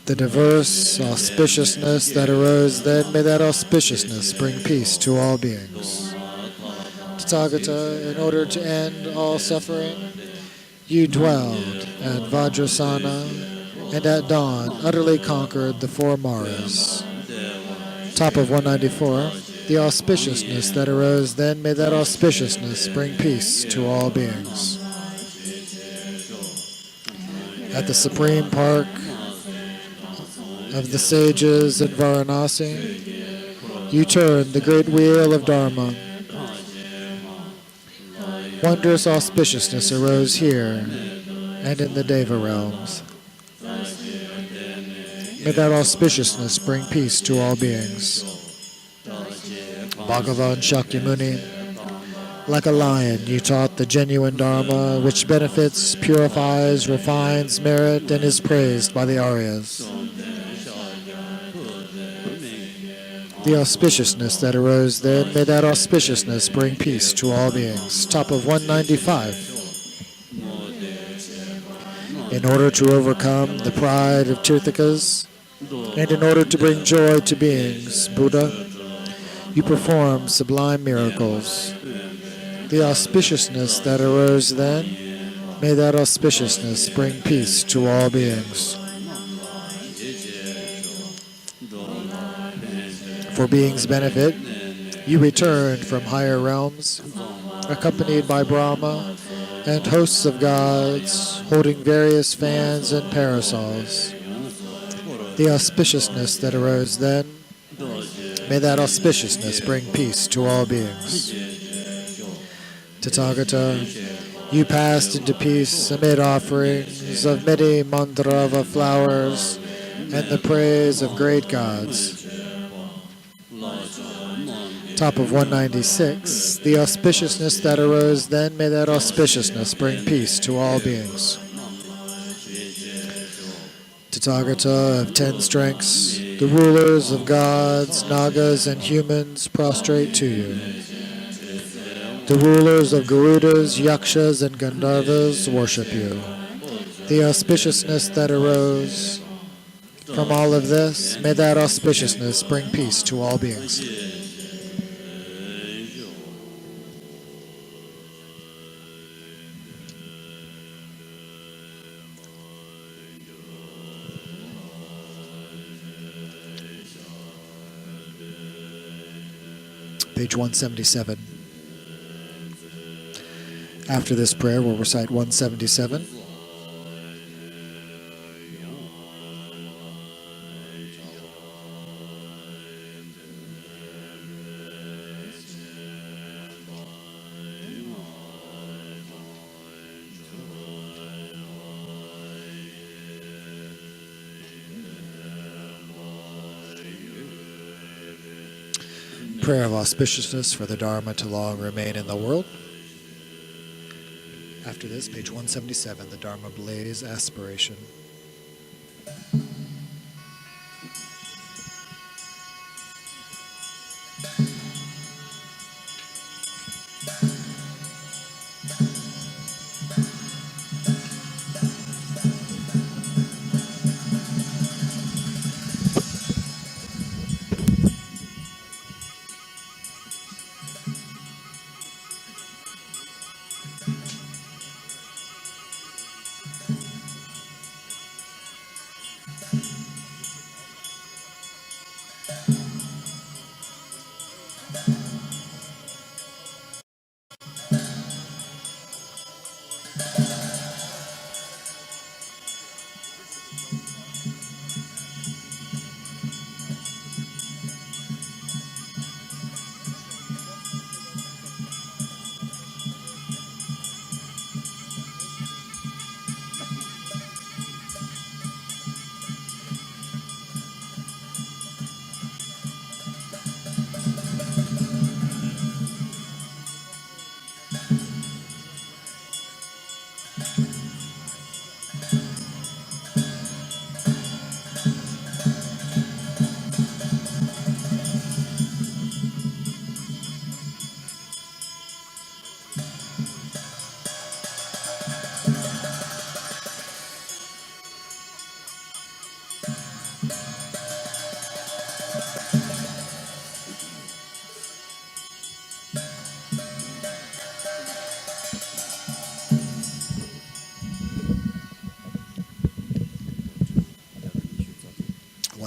Speaker 2: The diverse auspiciousness that arose then, may that auspiciousness bring peace to all beings. Tathagata, in order to end all suffering, you dwelled at Vajrasana and at dawn utterly conquered the four Maras. Top of 194. The auspiciousness that arose then, may that auspiciousness bring peace to all beings. At the supreme park of the sages in Varanasi, you turned the great wheel of Dharma. Wondrous auspiciousness arose here and in the Deva realms. May that auspiciousness bring peace to all beings. Bhagavan Shakyamuni, like a lion, you taught the genuine Dharma, which benefits, purifies, refines merit, and is praised by the Aryas. The auspiciousness that arose then, may that auspiciousness bring peace to all beings. Top of 195. In order to overcome the pride of Tirthakas, and in order to bring joy to beings, Buddha, you performed sublime miracles. The auspiciousness that arose then, may that auspiciousness bring peace to all beings. For beings' benefit, you returned from higher realms, accompanied by Brahma and hosts of gods, holding various fans and parasols. The auspiciousness that arose then, may that auspiciousness bring peace to all beings. Tathagata, you passed into peace amid offerings of many mandrava flowers and the praise of great gods. Top of 196. The auspiciousness that arose then, may that auspiciousness bring peace to all beings. Tathagata of 10 strengths, the rulers of gods, nagas, and humans prostrate to you. The rulers of Garudas, Yakshas, and Gandharvas worship you. The auspiciousness that arose from all of this, may that auspiciousness bring peace to all beings. Page 177. After this prayer, we'll recite 177. Prayer of auspiciousness for the Dharma to long remain in the world. After this, page 177, the Dharma Blaze Aspiration.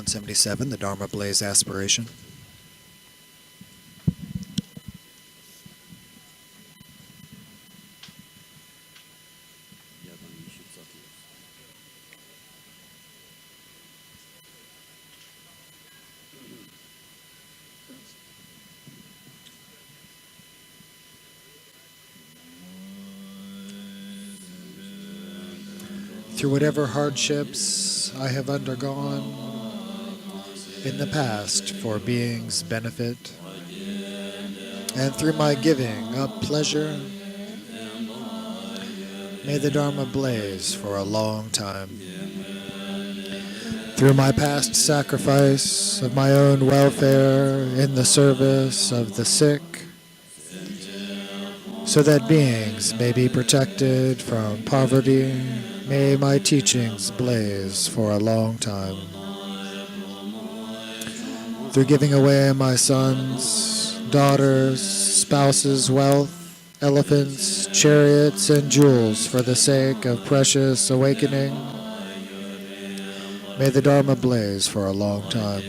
Speaker 2: 177, the Dharma Blaze Aspiration. Through whatever hardships I have undergone in the past for being's benefit, and through my giving up pleasure, may the Dharma blaze for a long time. Through my past sacrifice of my own welfare in the service of the sick, so that beings may be protected from poverty, may my teachings blaze for a long time. Through giving away my sons, daughters, spouses, wealth, elephants, chariots, and jewels for the sake of precious awakening, may the Dharma blaze for a long time.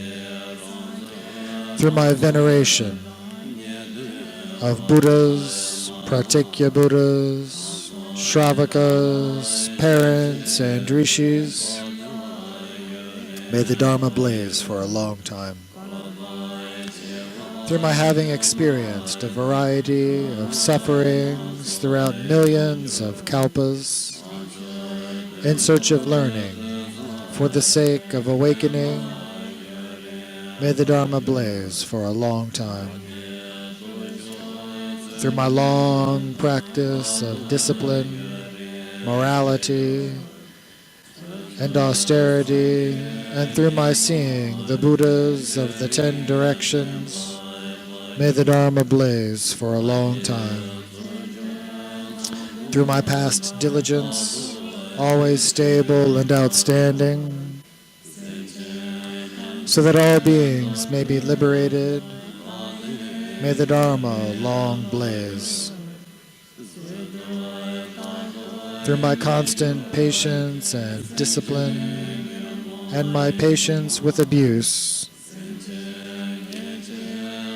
Speaker 2: Through my veneration of Buddhas, Pratikya Buddhas, Shravakas, parents, and rishis, may the Dharma blaze for a long time. Through my having experienced a variety of sufferings throughout millions of kalpas, in search of learning, for the sake of awakening, may the Dharma blaze for a long time. Through my long practice of discipline, morality, and austerity, and through my seeing the Buddhas of the 10 directions, may the Dharma blaze for a long time. Through my past diligence, always stable and outstanding, so that all beings may be liberated, may the Dharma long blaze. Through my constant patience and discipline, and my patience with abuse,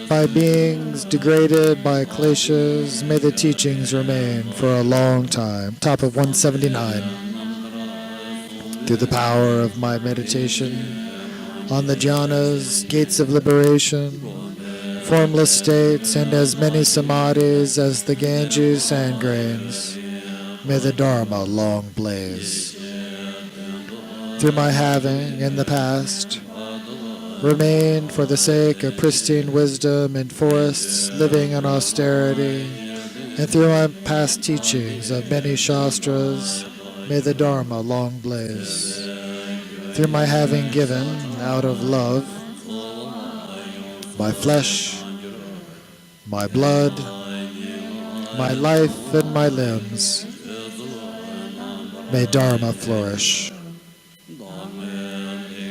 Speaker 2: by beings degraded by kleshas, may the teachings remain for a long time. Top of 179. Through the power of my meditation on the jhanas, gates of liberation, formless states, and as many samadhis as the Ganges sand grains, may the Dharma long blaze. Through my having, in the past, remained for the sake of pristine wisdom in forests, living in austerity, and through my past teachings of many shastras, may the Dharma long blaze. Through my having given, out of love, my flesh, my blood, my life, and my limbs, may Dharma flourish.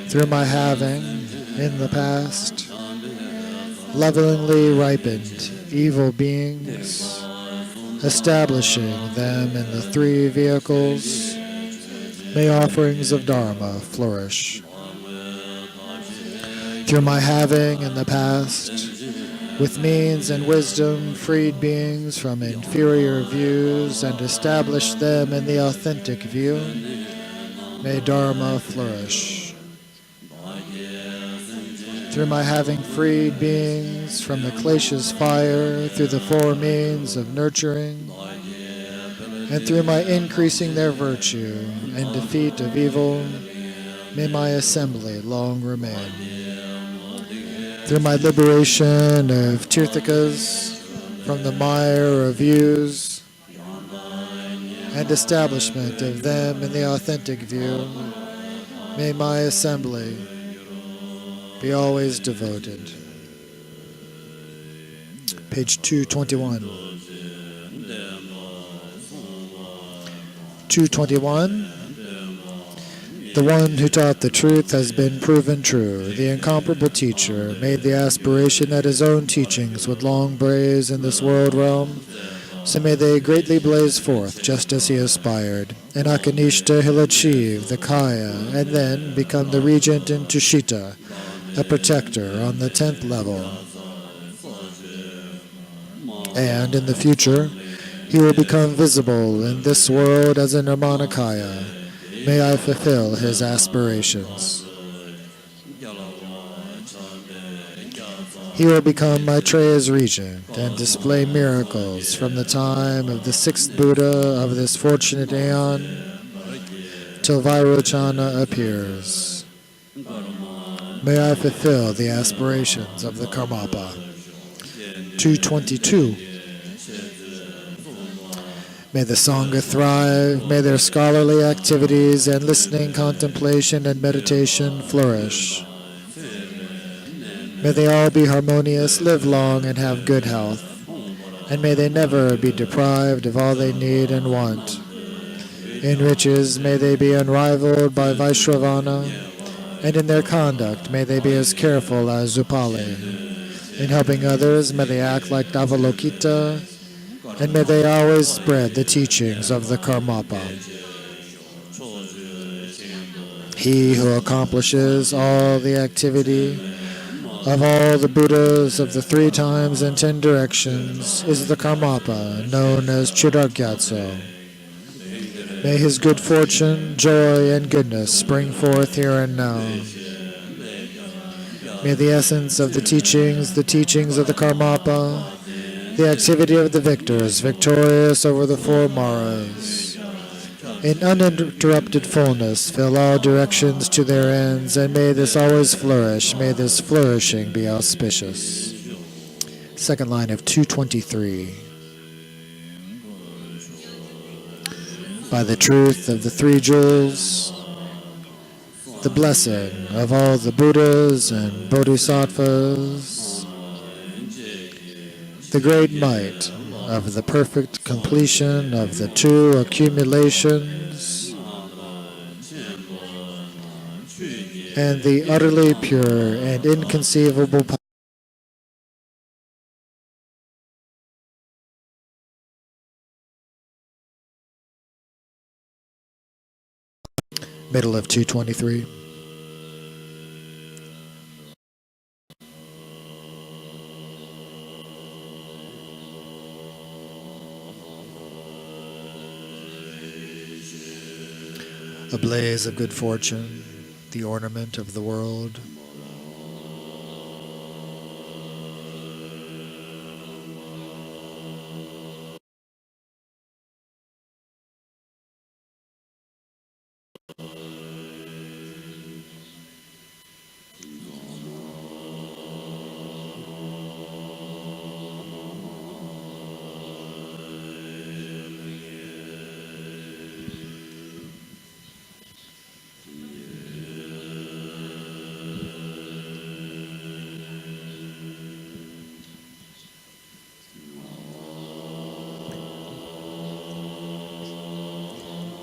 Speaker 2: Through my having, in the past, lovingly ripened evil beings, establishing them in the 3 vehicles, may offerings of Dharma flourish. Through my having, in the past, with means and wisdom, freed beings from inferior views and established them in the authentic view, may Dharma flourish. Through my having freed beings from the kleshas fire through the 4 means of nurturing, and through my increasing their virtue and defeat of evil, may my assembly long remain. Through my liberation of tirthakas from the mire of views and establishment of them in the authentic view, may my assembly be always devoted. Page 221. 221. The one who taught the truth has been proven true. The incomparable teacher made the aspiration that his own teachings would long blaze in this world realm, So may they greatly blaze forth, just as he aspired. In Akanishta he'll achieve the Kaya, and then become the regent in Tushita, a protector on the 10th level. And in the future, he will become visible in this world as a Nirmanakaya. May I fulfill his aspirations. He will become Maitreya's regent and display miracles from the time of the 6th Buddha of this fortunate aeon till Vairochana appears. May I fulfill the aspirations of the Karmapa. 222. May the Sangha thrive, may their scholarly activities and listening, contemplation, and meditation flourish. May they all be harmonious, live long, and have good health. And may they never be deprived of all they need and want. In riches, may they be unrivaled by Vaishravana, and in their conduct, may they be as careful as Upali. In helping others, may they act like Davalokita, and may they always spread the teachings of the Karmapa. He who accomplishes all the activity of all the Buddhas of the 3 times and 10 directions is the Karmapa, known as Chiragyatso. May his good fortune, joy, and goodness spring forth here and now. May the essence of the teachings of the Karmapa, the activity of the victors, victorious over the 4 Maras, in uninterrupted fullness, fill all directions to their ends, and may this always flourish, may this flourishing be auspicious. Second line of 223. By the truth of the 3 jewels, the blessing of all the Buddhas and Bodhisattvas, the great might of the perfect completion of the 2 accumulations, and the utterly pure and inconceivable power. Middle of 223. A blaze of good fortune, the ornament of the world.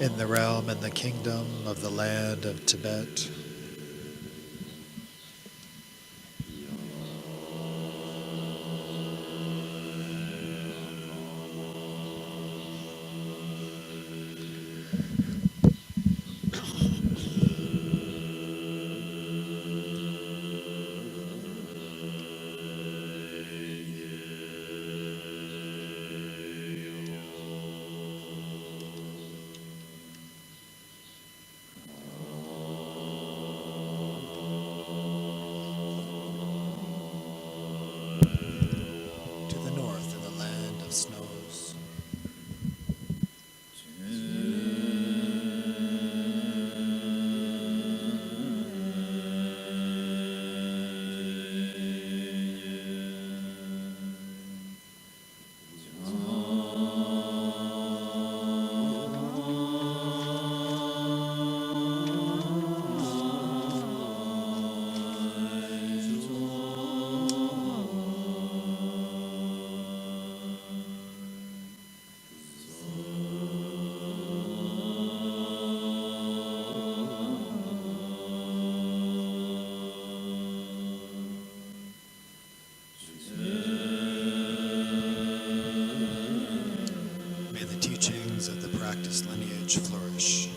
Speaker 2: In the realm and the kingdom of the land of Tibet, much flourish.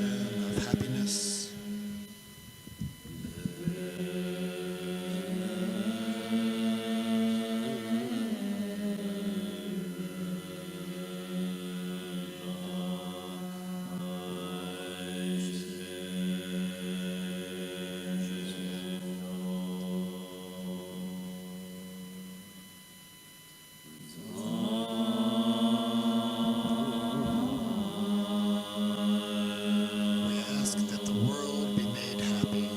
Speaker 2: Of happiness. We ask that the world be made happy.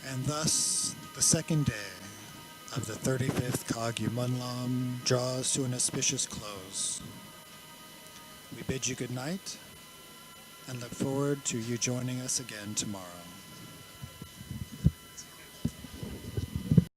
Speaker 2: And thus, the second day of the 35th Kagyu Monlam draws to an auspicious close. We bid you good night and look forward to you joining us again tomorrow.